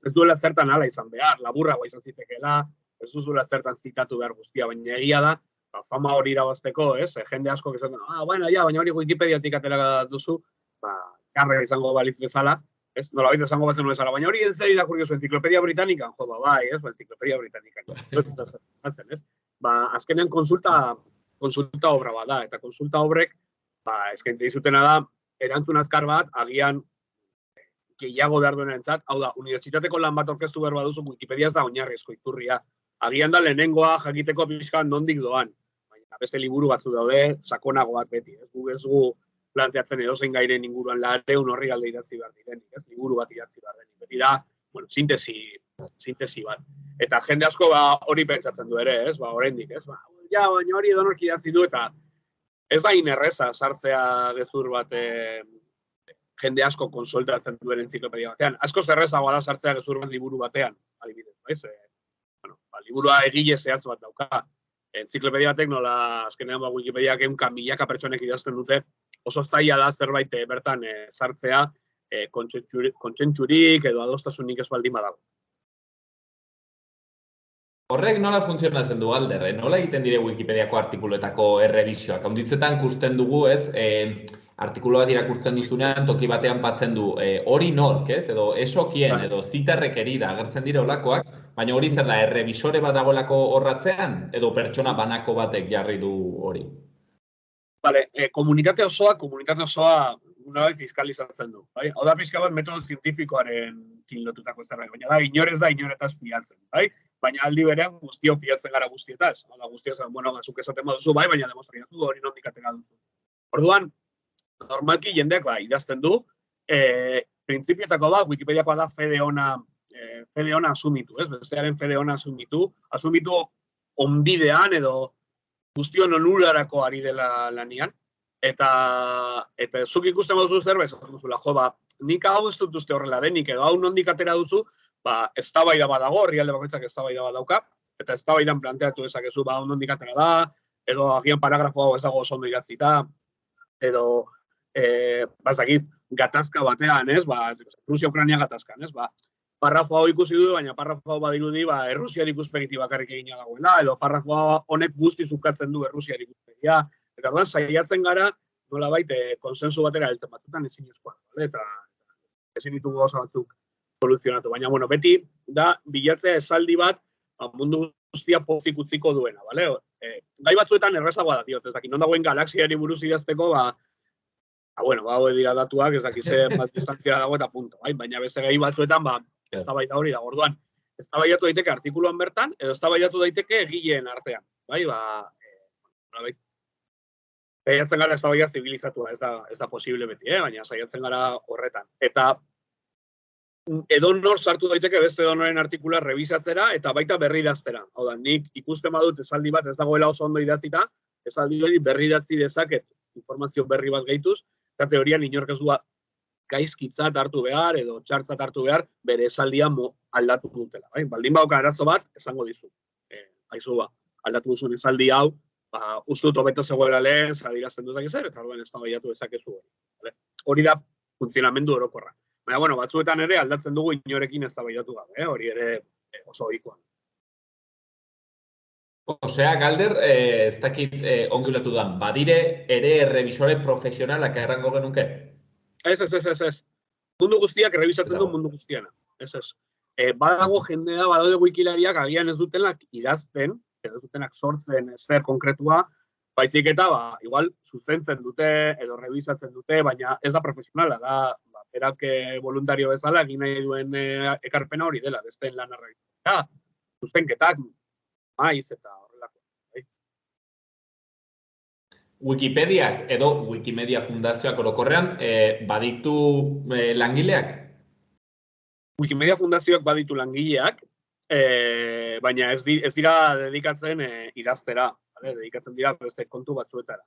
Speaker 4: Ez duela zertan hala izan behar, laburragoa izan zitekeela, ez duzuela zertan zitatu behar guztia, baina egia da, fama hori irabazteko, ez, jende asko esaten da, baina hori Wikipediatik atera duzu, karrera izango balitz bezala, ez, nolabait esango bazen bezala, baina hori ez zer irakurri oso, Enciclopedia Britannican, bai, ez, Enciclopedia Britannican, ez, azkenean konsulta obra bat da, eta konsulta obrek, eskaintzen dizutena da, erantzun azkar bat, agian gehiago behar duenentzat, hau da, unibertsitateko lan bat orkestu behar baduzu, Wikipedia ez da oinarrizko iturria, agian da lehenengoa jakiteko pixkan nondik doan, baina beste liburu batzu daude, sakonagoak beti, ez gu planteatzen edozein gairen inguruan lareun horri alde idatzi behar direnik, ez? Liburu bat idatzi behar denik. Beti da, bueno, sintesi bat. Eta jende asko hori pentsatzen du ere, ez? Oraindik, ez? Baina hori edonork idatzi du, eta ez da inerreza sartzea gezur bat jende asko konsultatzen duen entziklopedia batean. Asko zerrezagoa da sartzea gezur bat liburu batean, adibidez, ez? Liburua egile zehatz bat dauka. Entziklopedia batek nola, azkenean Wikipediak milaka pertsonek idazten dute, oso zaila da zerbait bertan sartzea kontsentsurik edo adostasunik ez baldin badago.
Speaker 3: Horrek nola funtzionatzen du Alder? Nola egiten dire Wikipediako artikuluetako errebizioak? Handitzetan kusten dugu, ez? Artikulu bat irakurtzen duzunean, toki batean batzen du hori nork, ez? Edo esokien, edo zita rekerida agertzen dire olakoak, baina hori zer da, errebisore bat dagoelako horratzean, edo pertsona banako batek jarri du hori?
Speaker 4: Vale, komunitate osoa nolabait fiskalizatzen du. Hau da pixka bat metodo zientifikoarekin lotutako zerbait, baina da inorez da inoretaz fiatzen. Baina aldi berean guztio fiatzen gara guztietaz. Hau da guztio zen, zuk esaten baduzu, baina demostratzen hori nondik atera duzu. Orduan, normalki jendeak idazten du, printzipioetako bat, Wikipediakoa da fede ona asumitu, ez? Bestearen fede ona asumitu onbidean edo guztion onurarako ari dela lanian, eta zuk ikusten baduzu zerbait, nik hau ez dut uste horrela denik, edo hau nondik atera duzu, eztabaida bat dago, herrialde bakoitzak eztabaida bat dauka, eta eztabaidan planteatu dezakezu, hau nondik atera da, edo agian paragrafo hau ez dago oso ondo idatzita, edo, bazakit, gatazka batean, ez, Rusia-Ukraina gatazkan, ez, parrafo hau ikusi du, baina parrafo hau badirudi Errusiar ikuspegiti bakarrik egina dagoela, edo parrafo honek guzti zukatzen du Errusiar ikuspegia. Eta orduan saiatzen gara nolabait konsensu batera heltzen batzutan ezinezkoa, eta ezin ditugu gauza batzuk soluzionatu. Baina, beti da bilatzea esaldi bat mundu guztia pozik utziko duena, bale? Gai batzuetan errazagoa da, diot, ez dakit, non dagoen galaxiari buruz idazteko, hau dira datuak, ez dakit ze bat distantzia dago eta punto, baina beste gai batzuetan, eztabaida hori da, orduan, eztabaidatu daiteke artikuluan bertan, edo eztabaidatu daiteke egileen artean, saiatzen gara eztabaida zibilizatua, ez da posible beti, baina saiatzen gara horretan. Eta edonor sartu daiteke beste edonoren artikula rebisatzera eta baita berri idaztera. Hau da, nik ikusten badut esaldi bat ez dagoela oso ondo idatzita, esaldi hori berri idatzi dezaket informazio berri bat gehituz, eta teorian inork ez du gaizkitzat hartu behar edo txartzat hartu behar bere esaldia aldatu dutela. Baldin bauka arazo bat, esango dizu. Aldatu duzun esaldi hau, uzut hobeto zegoela lehen, zadirazten duzak ezer, eta orduan eztabaidatu dezakezu hori. Hori da funtzionamendu orokorra. Baina, batzuetan ere aldatzen dugu inorekin eztabaidatu gabe, hori ere oso ohikoa.
Speaker 3: Osea, Galder, ez dakit ongi ulertu da, badire ere errebisore profesionalak errango genuke?
Speaker 4: Ez. Mundu guztiak errebisatzen du mundu guztiana. Ez. Badago jendea, badaude wikilariak agian ez dutenak idazten, edo ez dutenak sortzen zer konkretua, baizik eta, igual, zuzentzen dute, edo rebisatzen dute, baina ez da profesionala, da, berak voluntario bezala, egin nahi duen ekarpena hori dela, besteen lan arraiztea, zuzenketak, maiz, eta horrelako.
Speaker 3: Wikipediak edo Wikimedia Fundazioak orokorrean baditu langileak?
Speaker 4: Wikimedia Fundazioak baditu langileak, baina ez dira dedikatzen idaztera, dedikatzen dira beste kontu batzuetara.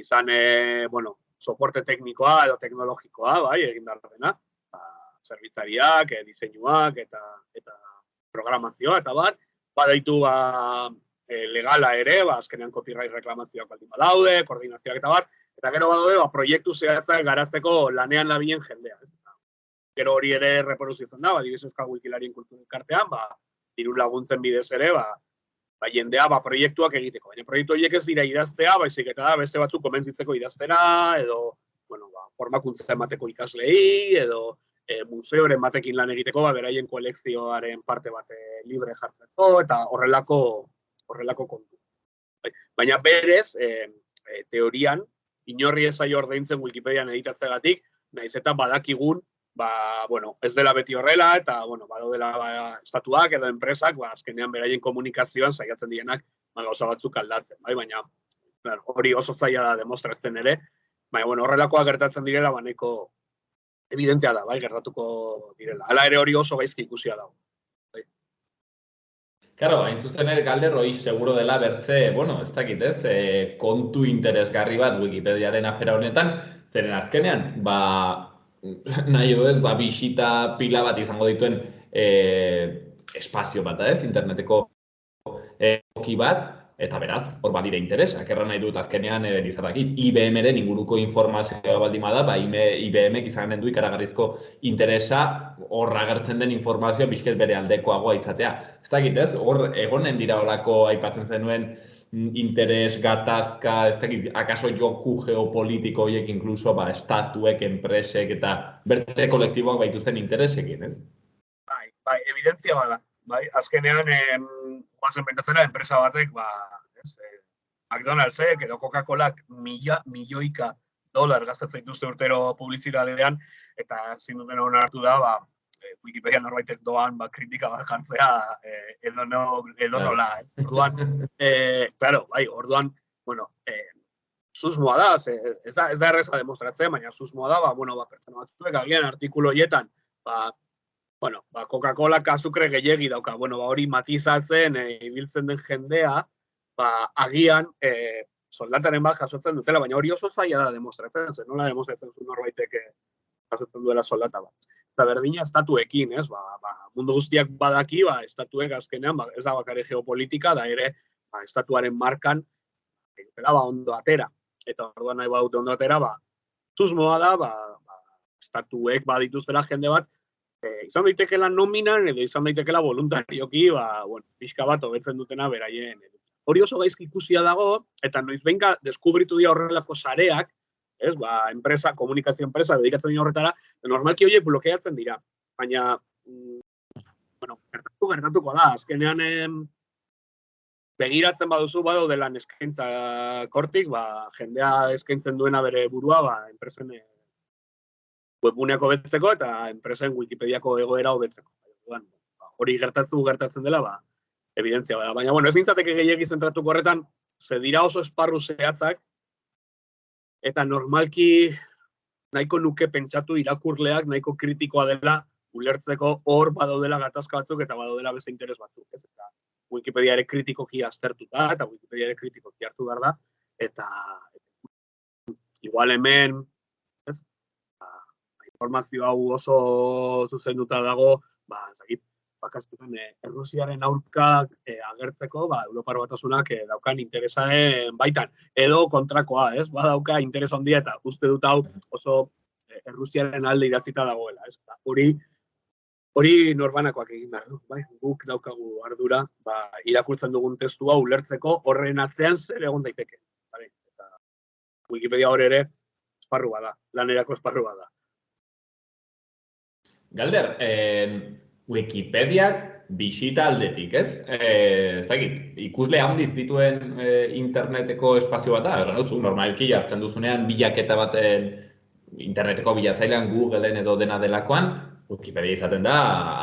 Speaker 4: Izan, soporte teknikoa edo teknologikoa, bai, egin behar dena, zerbitzariak, diseinuak eta programazioa, eta badaitu legala ere, azkenean copyright reklamazioak baldin badaude, koordinazioak eta gero badaude, proiektu zehatzak garatzeko lanean labilen jendea. Gero hori ere reproduziozen da, adibidez Euskal Wikilarien kultura elkartean, diru laguntzen bidez ere, jendea proiektuak egiteko. Baina proiektu horiek ez dira idaztea, baizik eta beste batzuk komentzitzeko idaztera, edo, formakuntza emateko ikaslei, edo museoren batekin lan egiteko, beraien kolekzioaren parte bat libre jartzeko, eta horrelako kontu. Baina berez, teorian, inorri ez zaio ordaintzen Wikipedian editatzegatik, nahiz eta badakigun, ez dela beti horrela, eta, badaudela estatuak edo enpresak, azkenean beraien komunikazioan saiatzen direnak gauza batzuk aldatzen, baina hori oso zaila da demostratzen ere, baina horrelakoa gertatzen direla, nahiko evidentea da, gertatuko direla. Hala ere hori oso gaizki ikusia dago.
Speaker 3: Claro, hain zuzen ere galderroi seguro dela bertze, ez dakit ez, kontu interesgarri bat Wikipediaren afera honetan, zeren azkenean, nahi edo ez, bisita pila bat izango dituen espazio bat, interneteko oki bat, eta beraz, hor badire interesak, erran nahi dut azkenean izadakit, IBM-ren inguruko informazioa baldin bada, IBM-ek izanen du ikaragarrizko interesa horra agertzen den informazioa bizket bere aldekoagoa izatea. Ez dakit ez, hor egonen dira horako aipatzen zenuen interes, gatazka, ez dakit, akaso joku geopolitiko horiek inkluso, estatuek, enpresek eta bertze kolektiboak baituzten interesekin, ez?
Speaker 4: Bai, evidentzia bada. Azkenean, guazen bentatzera, enpresa batek, McDonald'sek edo Coca-Colak milioika dolar gastatzen dituzte urtero publizitatean, eta ezin duten onartu da, Wikipedia norbaitek doan kritika bat jartzea edo nola, ez? Orduan, susmoa da, ez da erreza demostratzen, baina susmoa da, pertsona batzuek agian artikulu horietan, Coca-Cola azukre gehiegi dauka, hori matizatzen ibiltzen den jendea, agian soldataren bat jasotzen dutela, baina hori oso zaila da demostratzen, nola demostratzen zu norbaitek jasotzen duela soldata bat. Eta berdina estatuekin, ez? Mundu guztiak badaki, estatuek azkenean, ez da bakare geopolitika, da ere, estatuaren markan, ondo atera. Eta orduan nahi badute ondo atera, susmoa da, estatuek badituztela jende bat, izan daitekela nominan edo izan daitekela voluntarioki, pixka bat hobetzen dutena beraien. Hori oso gaizki ikusia dago, eta noiz behinka deskubritu dira horrelako sareak, enpresa, komunikazio enpresa, dedikatzen dira horretara, normalki horiek blokeatzen dira. Baina, gertatuko da, azkenean begiratzen baduzu dela eskaintza kortik, jendea eskaintzen duena bere burua, enpresen webguneak hobetzeko eta enpresen Wikipediako egoera hobetzeko. Hori gertatzen dela, evidentzia da. Baina, ez nintzateke gehiegi zentratuko horretan, ze dira oso esparru zehatzak, eta normalki nahiko nuke pentsatu irakurleak nahiko kritikoa dela ulertzeko hor badaudela gatazka batzuk eta badaudela beste interes batzuk. Eta Wikipedia ere kritikoki aztertuta eta Wikipedia ere kritikoki hartu behar da. Eta igual hemen, informazio hau oso zuzenduta dago, bakastutan Errusiaren aurkak agertzeko, Europar Batasunak daukan interesaren baitan. Edo kontrakoa, ez? Badauka interes handia eta uste dut hau oso Errusiaren alde idatzita dagoela, ez? Hori norbanakoak egin behar du, guk daukagu ardura, irakurtzen dugun testua ulertzeko horren atzean zer egon daiteke. Eta Wikipedia hor ere esparru bada, lanerako esparru bada.
Speaker 3: Galder, Wikipediak bisita aldetik, ez? Ez dakit, ikusle handiz dituen interneteko espazio bat da, erran dutzu, normalki jartzen duzunean bilaketa baten interneteko bilatzailean Googleen edo dena delakoan, Wikipedia izaten da,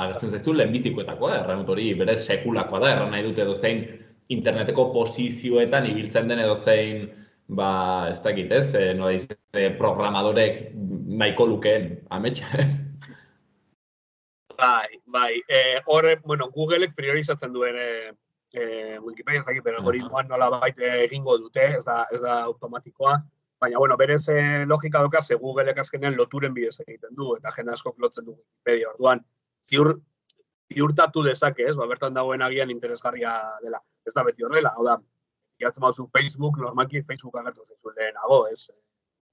Speaker 3: agertzen zaiztu lehenbizikoetakoa, erran dut hori berez sekulakoa da, erran nahi dute edozein interneteko posizioetan ibiltzen den edozein, ez dakit, ez? Nola programadorek nahiko lukeen ametsa, ez?
Speaker 4: Bai. Horre, Googleek priorizatzen duen Wikipedia, ez dakit, algoritmoan nola baita egingo dute, ez da automatikoa. Baina, berez logika doka, ze Googleek azkenean loturen bidez egiten du, eta jende askok lotzen du Wikipedia. Orduan, ziurtatu dezake, ez? Bertan dagoen agian interesgarria dela. Ez da beti horrela, hau da, iratzen bauzu Facebook, normalki Facebook agertzen zaizuen lehenago, ez?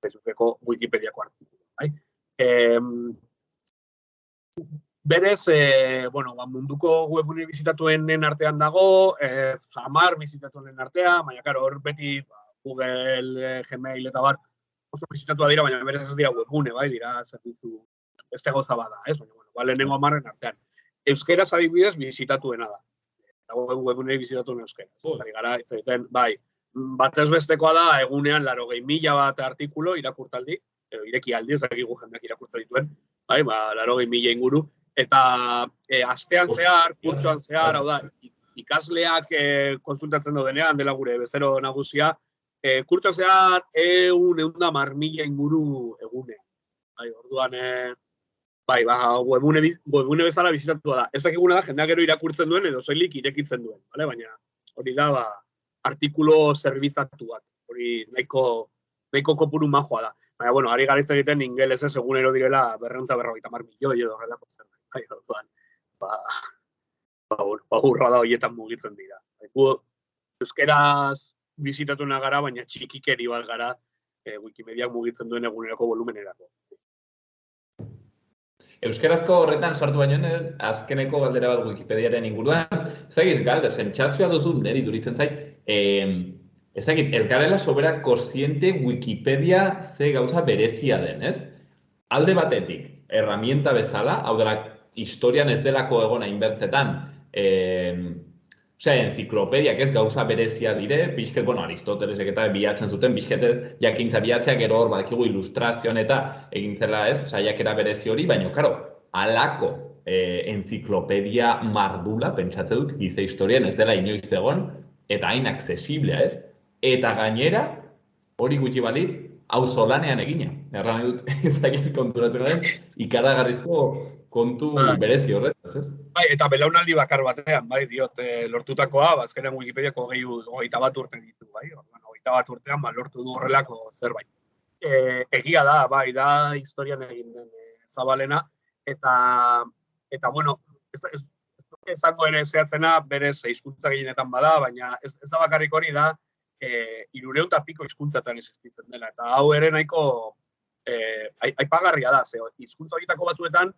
Speaker 4: Facebookeko Wikipediako artikulu, bai? Berez, munduko webgune bizitatuenen artean dago, 10 bizitatuenen artean, baina, karo, hor beti Google, Gmail eta bar oso bizitatua dira, baina berez ez dira webgune, bai, dira zerbitzu beste gauza bada, ez? Baina, lehenengo 10en artean. Euskeraz adibidez bizitatuena da. Eta webgune bizitatuena euskaraz. Gara, izaten, bai, batez bestekoa da, egunean 80.000 bat artikulo irakurtaldi, edo ireki aldi, ez dakigu jendeak irakurtza dituen, bai, 80.000 inguru, eta astean zehar, kurtsoan zehar, hau da, ikasleak konsultatzen daudenean, dela gure bezero nagusia, kurtsoan zehar 110.000 inguru egunean. Bai, orduan, webgune bezala bizitatua da. Ez dakiguna da, jendeak gero irakurtzen duen edo soilik irekitzen duen, baina hori da, artikulo zerbitzatu bat, hori nahiko kopuru majoa da. Baina, ari gara egiten ingelesez egunero direla 250 milioi edo horrelako zer. Orduan, hurra da horietan mugitzen dira. Euskeraz bizitatuena gara, baina txikikeri bat gara Wikipediak mugitzen duen egunerako volumenerako.
Speaker 3: Euskerazko horretan sartu baino, azkeneko galdera bat Wikipediaren inguruan, ezagiz, Galder, sentsazioa duzu, niri duritzen zait, ezagit, ez garela sobera kontziente Wikipedia ze gauza berezia den, ez? Alde batetik, herramienta bezala, hau dela, historian ez delako egon hainbertzetan, enziklopediak ez gauza berezia dire, pixket, Aristotelesek eta bilatzen zuten, pixketez jakintza bilatzea, gero hor bakigu ilustrazioan eta egin zela ez, saiakera berezi hori, baina, karo, alako enziklopedia mardula, pentsatzen dut, giza historian ez dela inoiz egon, eta hain aksesiblea ez, eta gainera, hori gutxi balitz, auzolanean egina. Erran dut, ezagit konturatu den, ikaragarrizko kontu berezi horretaz, ez?
Speaker 4: Bai, eta belaunaldi bakar batean, bai, diot, lortutakoa, azkenean Wikipediako 21 urte ditu, bai? 21 urtean, lortu du horrelako zerbait. Egia da, bai, da historian egin den zabalena, eta esango ere zehatzena, berez, hizkuntza gehienetan bada, baina ez da bakarrik hori da, 300 piko hizkuntzatan existitzen dela, eta hau ere nahiko aipagarria da, hizkuntza horietako batzuetan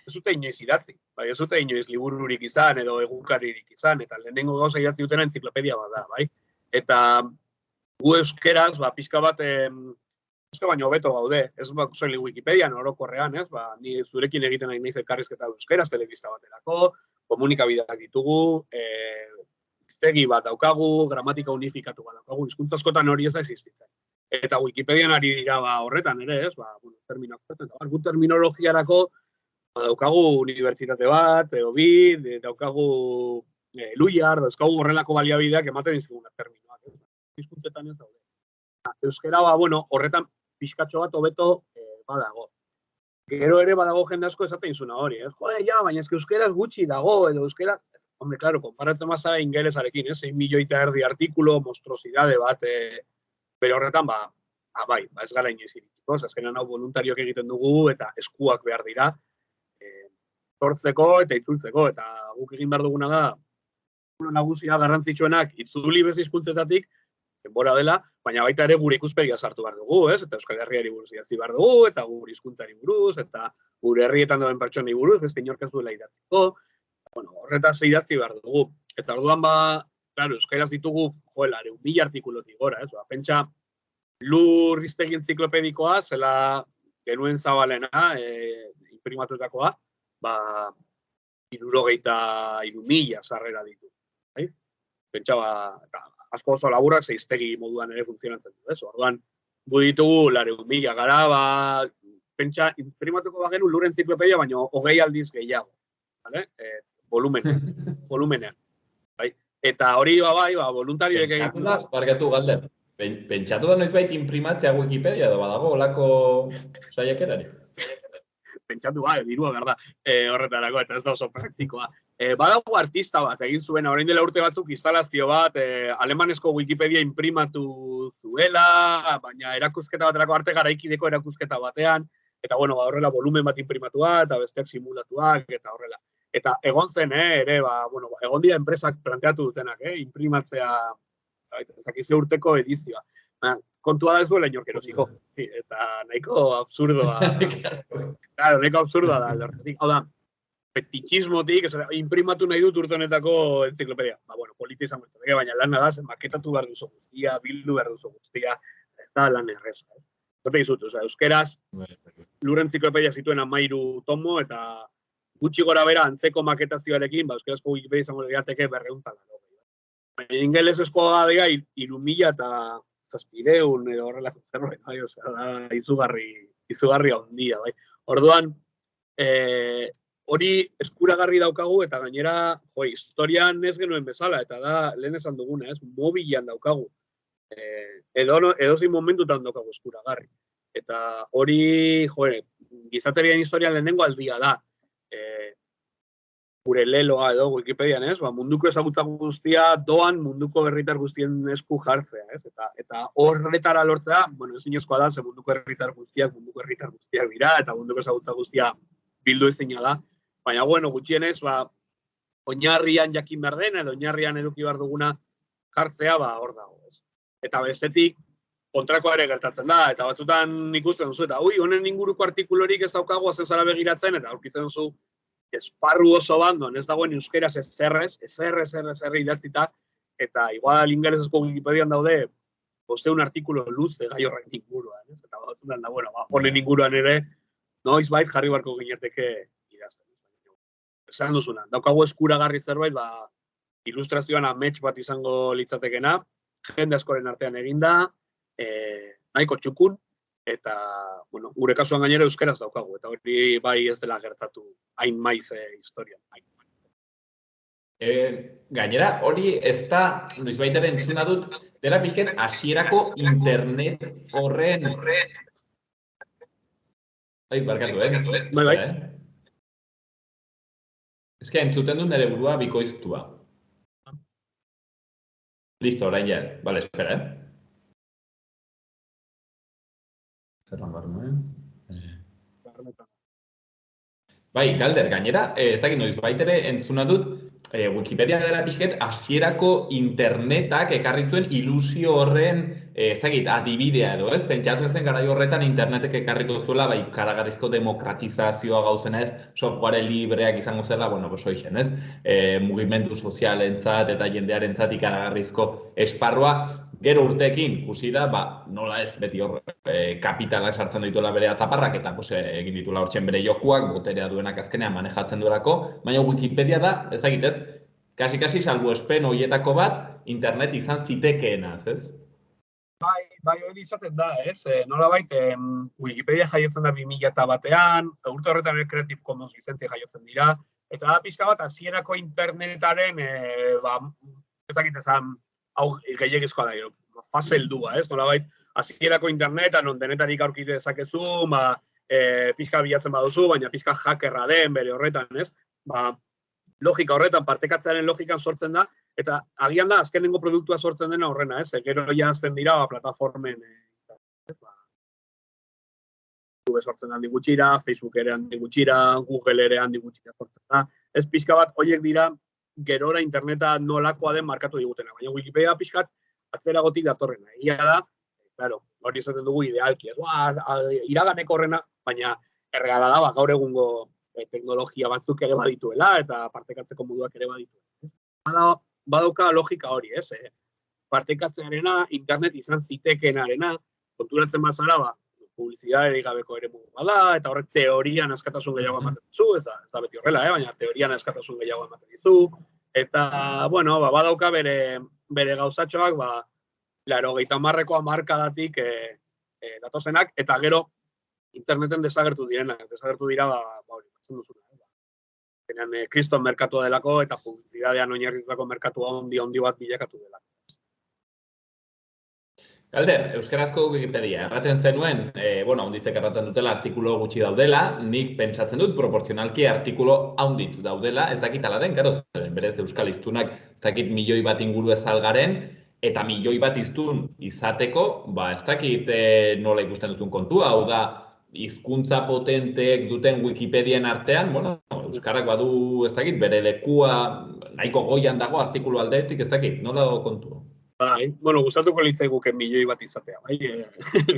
Speaker 4: ez dute inoiz idatzi, ez dute inoiz libururik izan edo egunkaririk izan, eta lehenengo gauza idatzi dutena entziklopedia bat da, bai? Eta gu euskeraz, pixka bat, baino hobeto gaude, ez soilik Wikipedian orokorrean, ez? Ni zurekin egiten nahi naiz elkarrizketa euskeraz, telebista baterako, komunikabideak ditugu, hiztegi bat daukagu, gramatika unifikatu bat daukagu, hizkuntza askotan hori ez da existitzen. Eta Wikipedian ari dira horretan ere, ez? Terminoak hartzen, gu terminologiarako daukagu unibertsitate bat, edo bi, daukagu Luiar, daukagu horrelako baliabideak ematen dizkigunak terminoak. Hizkuntzetan ez daude. Euskera, horretan pixkatxo bat hobeto badago. Gero ere badago jende asko esaten zuna hori, ez? Baina euskeraz gutxi dago, edo euskera... Hombre, claro, konparatzen mazara ingelesarekin, 6 milioi eta erdi artikulo, monstruosidade bat, bere horretan, bai, ez gara inoiz irikiko, azkenean hau voluntarioak egiten dugu, eta eskuak behar dira, sortzeko eta itzultzeko, eta guk egin behar duguna da, nagusia garrantzitsuenak itzuli bez hizkuntzetatik, denbora dela, baina baita ere gure ikuspegia sartu behar dugu, ez? Eta Euskal Herriari buruz idatzi behar dugu, eta gure hizkuntzari buruz, eta gure herrietan dauden pertsonei buruz, ez inork ez duela idatziko, horretaz idatzi behar dugu. Eta orduan, claro, euskaraz ditugu, 1.000 artikulotik gora, ez? Pentsa, Lur hiztegi entziklopedikoa, zela genuen zabalena, imprimatutakoa, 63.000 sarrera ditu. Pentsaba, eta asko oso laburrak, ze hiztegi moduan ere funtzionatzen du, ez? Orduan, gu ditugu 400.000 gara, pentsa, imprimatuko bagenu lur entziklopedia, baina 20 aldiz gehiago, vale? Volumenean. Bai? Eta hori, voluntarioek egin.
Speaker 3: Pentsatu da, barkatu Galder, pentsatu da noizbait imprimatzea Wikipedia edo badago olako saiakerari?
Speaker 4: Pentsatu, dirua behar da, horretarako, eta ez da oso praktikoa. Badago artista bat, egin zuen, orain dela urte batzuk instalazio bat, alemanezko Wikipedia imprimatu zuela, baina erakusketa baterako arte garaikideko erakusketa batean, eta horrela volumen bat imprimatua, eta besteak simulatuak, eta horrela. Eta egon zen, ere, egon dira enpresak planteatu dutenak, imprimatzea, zakize urteko edizioa. Kontua da ez duela inork erosiko, eta nahiko absurdoa. Claro, nahiko absurdoa da, aldortetik. Hau da, fetichismotik, imprimatu nahi dut urte honetako entziklopedia. Polita izango ez, baina lan da, maketatu behar duzu guztia, bildu behar duzu guztia, ez da lan erreza. Zote izut, euskeraz, lur entziklopedia zituen 13 tomo, eta gutxi gora bera antzeko maketazioarekin, euskerazko Wikipedia izango legiateke 200. Baina ingelesezkoa dira 3.000 eta 700 edo horrelako zerbait, da izugarri handia, bai. Orduan, hori eskuragarri daukagu, eta gainera, historian ez genuen bezala, eta da, lehen esan duguna, mobilan daukagu. Edozein momentutan daukagu eskuragarri. Eta hori, gizaterian historian lehenengo aldia da. Gure leloa edo Wikipedian, munduko ezagutza guztia doan munduko herritar guztien esku jartzea, eta horretara lortzea, ezinezkoa da, ze munduko herritar guztiak dira, eta munduko ezagutza guztia bildu ezina da, baina, gutxienez, oinarrian jakin behar dena, edo oinarrian eduki behar duguna jartzea, hor dago, Eta bestetik, kontrakoa ere gertatzen da, eta batzutan ikusten duzu, eta honen inguruko artikulorik ez daukagu azenzara begiratzen, eta aurkitzen duzu, esparru oso bandon, ez dagoen euskeraz ezer idatzita, eta igual ingelesezko Wikipedian daude, 500 artikulo luze gai horren inguruan, eta batzutan da, honen inguruan ere, noizbait jarri barko gineteke idazten. Esan duzuna, daukagu eskuragarri zerbait, ilustrazioan amets bat izango litzatekena, jende askoren artean eginda, nahiko txukun, eta, gure kasuan gainera euskeraz daukagu, eta hori bai ez dela gertatu hain maiz historian.
Speaker 3: Gainera, hori ez da, noizbait ere entzuna dut, dela pixken hasierako internet horren... Barkatu,
Speaker 4: Bai.
Speaker 3: Ez que entzuten dut nire burua bikoiztua. Listo, orain ja ez. Bale, espera, Zerran barnuen. Bai, Galder, gainera, ez dakit noizbait ere entzuna dut, Wikipedia dela pixket hasierako internetak ekarri zuen ilusio horren, ez dakit, adibidea edo, ez? Pentsatzen zen garai horretan internetek ekarriko zuela, ikaragarrizko demokratizazioa gauzena ez, software libreak izango zela, soixen, ez? Mugimendu sozialentzat eta jendearentzat ikaragarrizko esparrua, gero urteekin, ikusi da, nola ez, beti hor, kapitalak sartzen dituela bere atzaparrak, eta egin dituela hortzen bere jokuak, boterea duenak azkenean manejatzen duelako, baina Wikipedia da, ez dakit ez, kasi salbuespen horietako bat, internet izan zitekeenaz, ez?
Speaker 4: Bai, hori izaten da, ez? Nolabait, Wikipedia jaiotzen da 2001, urte horretan ere Creative Commons lizentzia jaiotzen dira, eta da pixka bat, hasierako internetaren, ez dakit ezan, hau gehiagizkoa da, fase heldua, ez? Nolabait, hasierako internetan, non denetarik aurkite dezakezu, pixka bilatzen baduzu, baina pixka hackerra den, bere horretan, ez? Logika horretan, partekatzearen logikan sortzen da, eta agian da, azkenengo produktua sortzen dena horrena, ez? Gero jazten dira, plataformen, YouTube sortzen handi gutxira, Facebook ere handi gutxira, Google ere handi gutxira sortzen da. Ez pixka bat, horiek dira, gerora interneta nolakoa den markatu digutena, baina Wikipedia pixkat atzeragotik datorrena. Egia da, claro, hori esaten dugu idealki, iraganeko horrena, baina erreala da, gaur egungo teknologia batzuk ere badituela, eta partekatzeko moduak ere badituela. Badauka logika hori, ez? Partekatzearena, internet izan zitekeenarena, konturatzen bazara, publizitaterik gabeko eremu bada, eta horrek teorian askatasun gehiago ematen dizu, ez da beti horrela, baina teorian askatasun gehiago ematen dizu, eta, bueno, badauka bere gauzatxoak, 80ko hamarkadatik datozenak, eta gero interneten desagertu dira, hori, batzen duzuna. Kriston merkatua delako, eta publizitatean oinarritutako merkatua handi bat bilakatu delako.
Speaker 3: Galder, euskarazko Wikipedia, erraten zenuen, haunditzek erraten dutela artikulo gutxi daudela, nik pentsatzen dut proportzionalki artikulo haunditz daudela, ez dakit ala den, gero, berez euskal hiztunak ez dakit milioi bat inguru ez algaren, eta milioi bat hiztun izateko, ez dakit nola ikusten dutun kontua, hau da, hizkuntza potenteek duten Wikipedien artean, euskarak badu, ez dakit, bere lekua nahiko goian dago artikulu aldeetik, ez dakit, nola dago kontua?
Speaker 4: Gustatuko litzaiguke milioi bat izatea,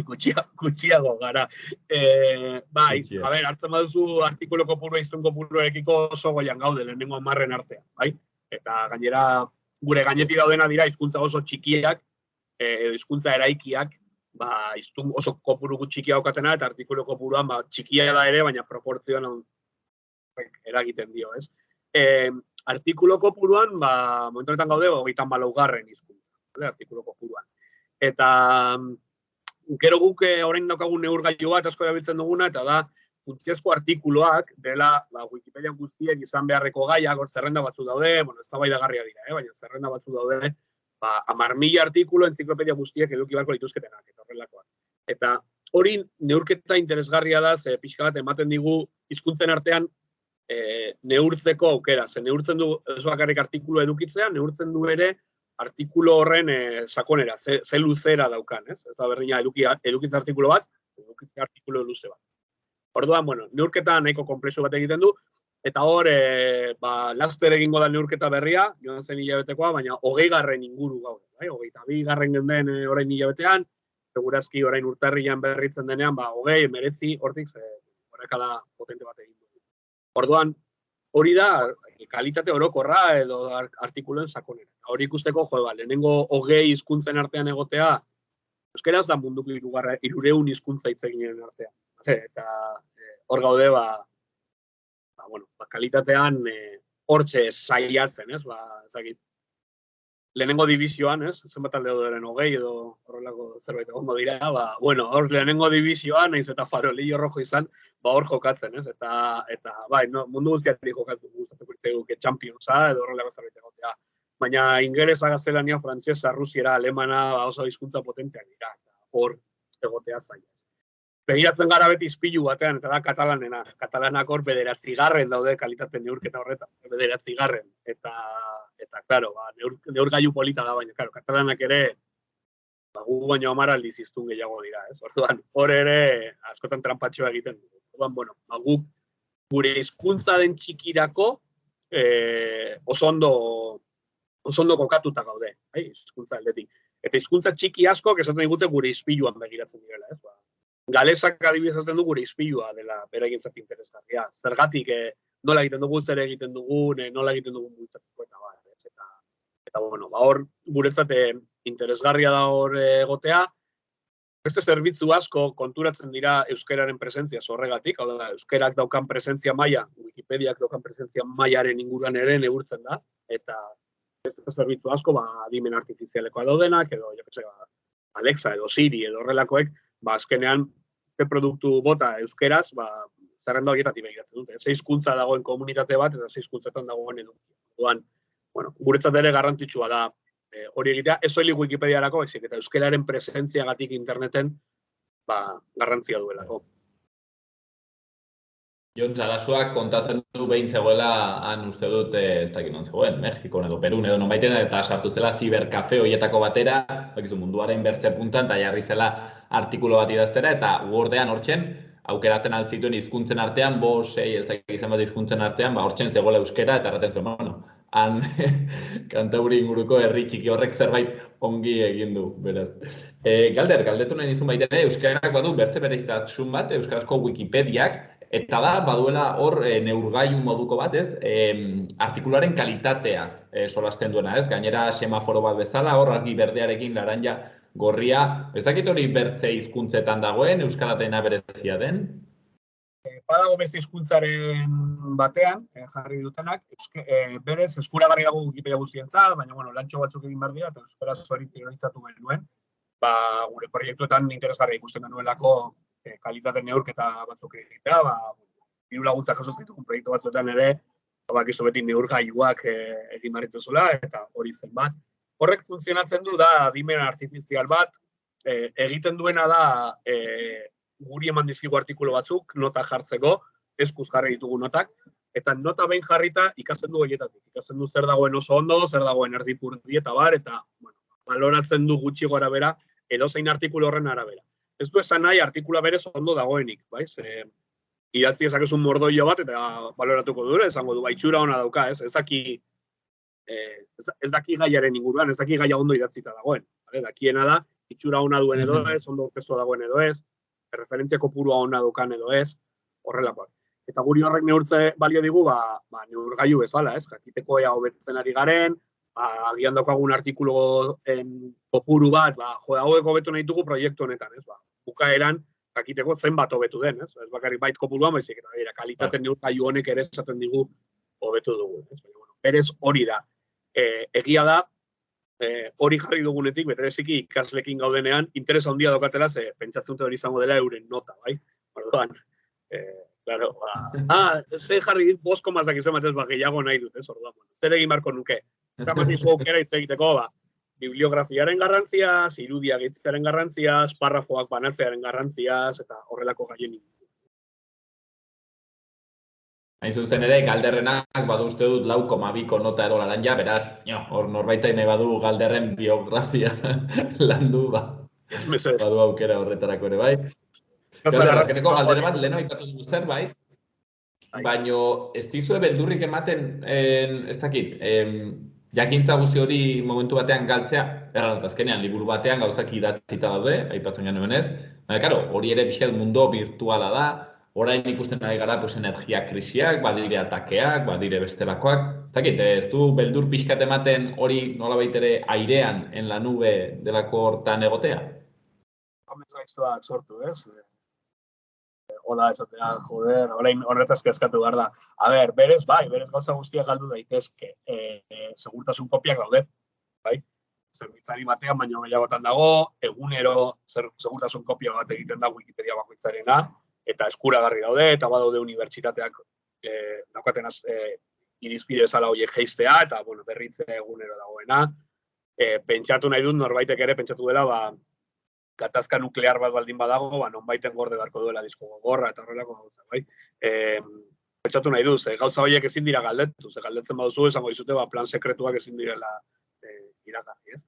Speaker 4: gutxiago gara. Hartzen baduzu artikulu kopurua, hiztun kopuruarekiko oso goian gaude, lehenengo 10 artean, Eta gainera, gure gainetik daudena dira hizkuntza oso txikiak, hizkuntza eraikiak, hiztun oso kopuru txikia daukatena, eta artikulu kopuruan txikia da ere, baina proportzioan eragiten dio, ez? Artikulu kopuruan, momentu honetan gaude, 34. hizkuntza. Artikulu kopuruan. Eta gero guk orain daukagun neurgailu bat asko erabiltzen duguna, eta da funtsiozko artikuluak, dela Wikipedia guztiek izan beharreko gaiak, zerrenda batzu daude, eztabaidagarriak dira, baina zerrenda batzu daude, 10.000 artikulu entziklopedia guztiek eduki beharko lituzketenak, eta horrelakoak. Eta hori neurketa interesgarria da, ze pixka bat ematen digu hizkuntzen artean neurtzeko aukera. Ze neurtzen du, ez bakarrik artikulu edukitzea, neurtzen du ere artikulu horren sakonera, ze luzera daukan, ez? Ez da berdina edukitza artikulu bat, edukitza artikulu luze bat. Orduan, neurketa nahiko konplexu bat egiten du, eta hor, laster egingo da neurketa berria, joan zen hilabetekoa, baina 20. inguru gaude, 22. genden orain hilabetean, segurazki orain urtarrian berritzen denean, 20, 19, hortik, horrekada potente bat egin du. Orduan, hori da, kalitate orokorra edo artikuluen sakonera. Hori ikusteko, lehenengo 20 hizkuntzen artean egotea, euskaraz da munduko 300 hizkuntza hitz eginen artean. Eta hor gaude, kalitatean hortxe saiatzen, ez? Lehenengo divisioan, ez? Zenbat alde doren 20 edo horrelako zerbait egongo dira, hor lehenengo divisioan, nahiz eta farolillo rojo izan, hor jokatzen, ez? Eta mundu guztiari jokatzen gustatuko litzaigu Championsa edo horrelako zerbait egotea. Baina ingelesa, gaztelania, frantsesa, rusiera, alemana, oso hizkuntza potenteak dira, hor egotea zaila. Begiratzen gara beti ispilu batean, eta da katalanena. Katalanak hor 9. daude kalitate neurketa horretan, 9. Eta claro, neurgailu polita da, baina, katalanak ere, gu baino 10 aldiz hiztun gehiago dira, ez? Orduan, hor ere, askotan tranpatxoa egiten dugu. Orduan, guk gure hizkuntza den txikirako oso ondo kokatuta gaude, hizkuntza aldetik. Eta hizkuntza txiki asko, esaten digute gure ispiluan begiratzen direla, ez? Galesak adibidez esaten du gure ispilua dela beraientzat interesgarria. Zergatik nola egiten dugu, zer egiten dugun, nola egiten dugun bultzatzeko eta bar, ez? Eta hor guretzat interesgarria da hor egotea. Beste zerbitzu asko konturatzen dira euskararen presentzia horregatik, hau da, euskarak daukan presentzia maila, Wikipediak daukan presentzia mailaren inguruan ere neurtzen da, eta beste zerbitzu asko, adimen artifizialekoa daudenak, edo, Alexa edo Siri edo horrelakoek, azkenean, ze produktu bota euskeraz, zerrenda horietatik begiratzen dute. Ze hizkuntza dagoen komunitate bat, eta ze hizkuntzetan dagoen edukia. Orduan, guretzat ere garrantzitsua da hori egitea, ez soilik Wikipediarako, baizik eta euskararen presentziagatik interneten garrantzia duelako.
Speaker 3: Jon Sarasuak kontatzen du behin zegoela, han uste dut, ez dakit non zegoen, Mexikon edo Perun edo nonbaiten, eta sartu zela ziberkafe horietako batera, munduaren bertze puntan, eta jarri zela artikulo bat idaztera, eta Wordean hortzen, aukeratzen altzituen hizkuntzen artean, 5, 6, ez dakit izan bat hizkuntzen artean, hortzen zegoela euskera, eta erraten zuen, han Kantauri inguruko herri txiki horrek zerbait ongi egin du, beraz. Galder, galdetu nahi nizun baita ere, euskarak badu bertze berezitasun bat, euskarazko Wikipediak, eta da, baduela hor neurgailu moduko bat, ez, artikuluaren kalitateaz solasten duena, ez, gainera semaforo bat bezala, hor argi berdearekin laranja gorria, ez dakit hori bertze hizkuntzetan dagoen, euskalataina berezia den?
Speaker 4: Badago beste hizkuntzaren batean, jarri dutenak, berez eskuragarri dago Wikipedia guztientzat, baina bueno, lantxo batzuk egin behar dira, eta euskaraz hori priorizatu genuen, gure proiektuetan interesgarri ikusten genuelako kalitate neurketa batzuk egitea, diru laguntza jaso ditugun proiektu batzuetan ere, bakizu beti neurgailuak egin behar dituzula, eta hori zen bat. Horrek funtzionatzen du da adimen artifizial bat, egiten duena da guri eman dizkigu artikulu batzuk, nota jartzeko, eskuz jarri ditugu notak, eta nota behin jarrita ikasten du horietatik. Ikasten du zer dagoen oso ondo, zer dagoen erdipurdi eta bar, eta bueno, baloratzen du gutxi gora bera, edozein artikulu horren arabera. Ez du esan nahi artikula berez ondo dagoenik, bai? Idatzi ezakezun mordoio bat, eta baloratuko dure, esango du, itxura ona dauka, ez? Ez daki gaiaren inguruan, ez daki gaia ondo idatzita dagoen. Dakiena da, itxura ona duen edo ez, ondo orkestua dagoen edo ez, referentzia kopurua ona dukan edo ez, horrelakoak. Eta guri horrek neurtze balio digu, neurgailu bezala, ez? Jakiteko ea hobetzen ari garen, agian daukagun artikulu kopuru bat, hauek hobetu nahi dugu proiektu honetan, ez? Bukaeran, jakiteko zenbat hobetu den, ez? Ez bakarrik bait kopuruan, baizik, eta kalitate neurgailu honek ere esaten digu hobetu dugu. Berez hori da. Egia da, hori jarri dugunetik, betereziki ikaslekin gaudenean, interesa handia daukatela, ze pentsatzen hori izango dela euren nota, bai? Orduan, claro, ze jarri dit 5,ak izan batez, gehiago nahi dut, ez? Orduan, zer egin barko nuke? Gramatizu aukera hitz egiteko, bibliografiaren garrantziaz, irudia gehitzearen garrantziaz, parrafoak banatzearen garrantziaz, eta horrelako gaien inguruan.
Speaker 3: Hain zuzen ere, galderrenak badu uste dut 4,2ko nota edo laranja, beraz, hor norbaitai nahi badu galderren biografia landu, badu aukera horretarako ere, bai. Azkeneko galdere bat, leheno aipatu dugu zerbait, baina ez dizue beldurrik ematen, ez dakit, jakintza guzti hori momentu batean galtzea, erran azkenean liburu batean gauzak idatzita daude, aipatzen genuen ez, baina, hori ere pixel mundu virtuala da, orain ikusten ari gara energia krisiak, badire atakeak, badire bestelakoak. Ez dakit, ez du beldur pixkat ematen hori nolabait ere airean, en la nube delako hortan egotea?
Speaker 4: Hamez gaiztuak sortu, ez? Hola, esatea, joder, orain horretaz kezkatu behar da. Berez gauza guztiak galdu daitezke. Segurtasun kopiak daude, bai? Zerbitzari batean, baino gehiagotan dago, egunero segurtasun kopia bat egiten da Wikipedia bakoitzarena, eta eskuragarri daude, eta badaude unibertsitateak daukaten irizpide bezala horiek jeistea, eta berritze egunero dagoena. Pentsatu nahi dut, norbaitek ere pentsatu dela, gatazka nuklear bat baldin badago, nonbaiten gorde beharko duela disko gogorra, eta horrelako gauza, bai? Pentsatu nahi dut, gauza horiek ezin dira galdetu, galdetzen baduzu, esango dizute, plan sekretuak ezin direla iragarri, ez?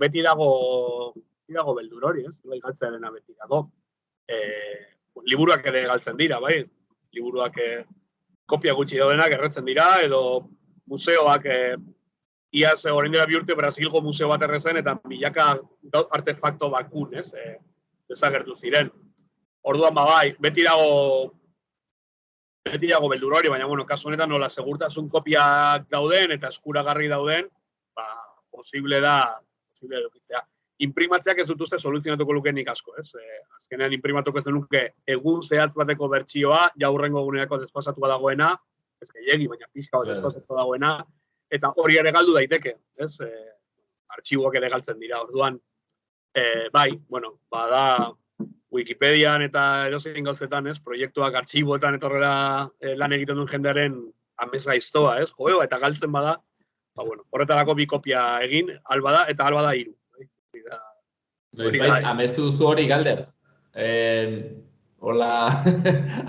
Speaker 4: Beti dago beldur hori, ez? Galtzearena beti dago. Liburuak ere galtzen dira, bai? Liburuak kopia gutxi daudenak erretzen dira, edo museoak iaz orain dela bi urte Brasilgo museo bat errezen, eta milaka artefakto bakun, ez? Desagertu ziren. Orduan, beti dago beldur hori, baina, kasu honetan nola segurtasun kopiak dauden eta eskuragarri dauden, posible edukitzea. Inprimatzeak ez dut uste soluzionatuko lukenik asko, ez? Azkenean inprimatuko ez nuke egun zehatz bateko bertsioa, jaurrengo egunerako desfasatua dagoena, ez gehiegi, baina pixka bat desfasatua dagoena, eta hori ere galdu daiteke, ez? Artxiboak ere galtzen dira, orduan, bada Wikipedian eta edozein gauzetan, ez? Proiektuak artxiboetan eta horrela lan egiten duen jendearen amesgaiztoa, ez? Eta galtzen bada, horretarako bi kopia egin, alba da, eta alba da 3.
Speaker 3: Amestu duzu hori, Galder? Hola,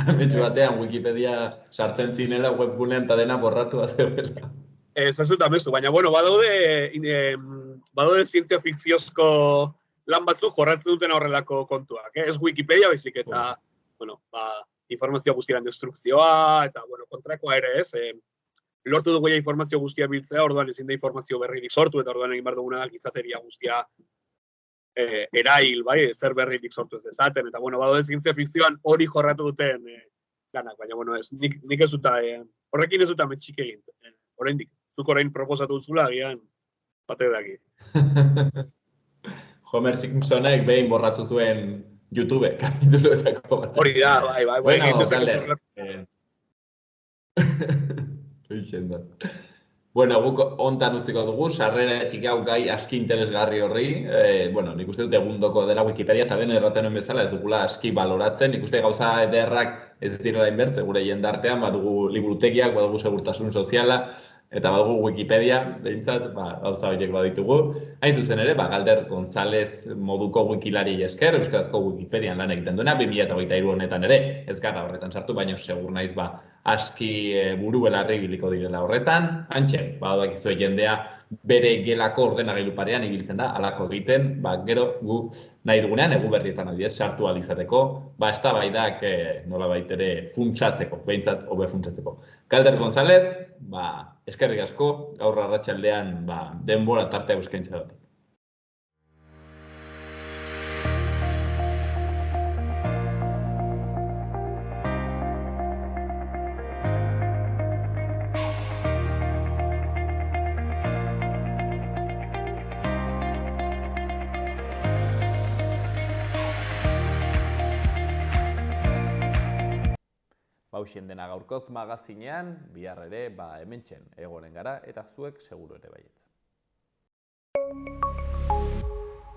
Speaker 3: ametsu batean Wikipedia sartzen zinela webgunean eta dena borratu zegoela.
Speaker 4: Ez dut amestu, baina, badaude zientzia fikziozko lan batzuk jorratzen duten horrelako kontuak. Ez Wikipedia baizik eta, informazio guztiaren destrukzioa, eta, kontrakoa ere ez. Lortu dugu informazio guztia biltzea, orduan ezin da informazio berririk sortu, eta orduan egin behar duguna da gizateria guztia erail, bai, zer berririk sortu ez dezaten, eta, badaude zientzia fikzioan hori jorratu duten lanak, baina, ez, nik ez dut, horrekin ez dut ametxik egin. Oraindik, zuk orain proposatu duzula, agian batek daki.
Speaker 3: Homer Simpsonek behin borratu zuen YouTube kapituluetako bat.
Speaker 4: Hori da, bai,
Speaker 3: Bueno,
Speaker 4: egin dezake
Speaker 3: Galder. Hoixen da. Bueno, guk hontan utziko dugu, sarreratik hau gai aski interesgarri horri. Bueno, nik uste dut egundoko dela Wikipedia, eta beno erraten nuen bezala, ez dugula aski baloratzen. Nik uste gauza ederrak ez direla inbertze, gure jendartean, badugu liburutegiak, badugu segurtasun soziala, eta badugu Wikipedia, behintzat, gauza horiek baditugu. Hain zuzen ere, Galder González moduko wikilari esker, euskarazko Wikipedian lan egiten duena, 2023 honetan ere, ez gara horretan sartu, baina segur naiz aski buru belarri ibiliko direla horretan. Hantxe, badakizue jendea bere gelako ordenagailu parean ibiltzen da, halako egiten, gero gu nahi dugunean, egu berrietan adibidez, sartu ahal izateko, eztabaidak nolabait ere funtsatzeko, behintzat hobe funtsatzeko. Galder González, eskerrik asko, gaur arratsaldean denbora tartea eskaintza dut.
Speaker 1: Hauxen dena gaurkoz magazinean, bihar ere hementxen egonen gara eta zuek seguru ere baietz.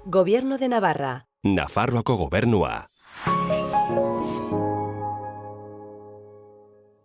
Speaker 5: Gobierno de Navarra.
Speaker 6: Nafarroako gobernua.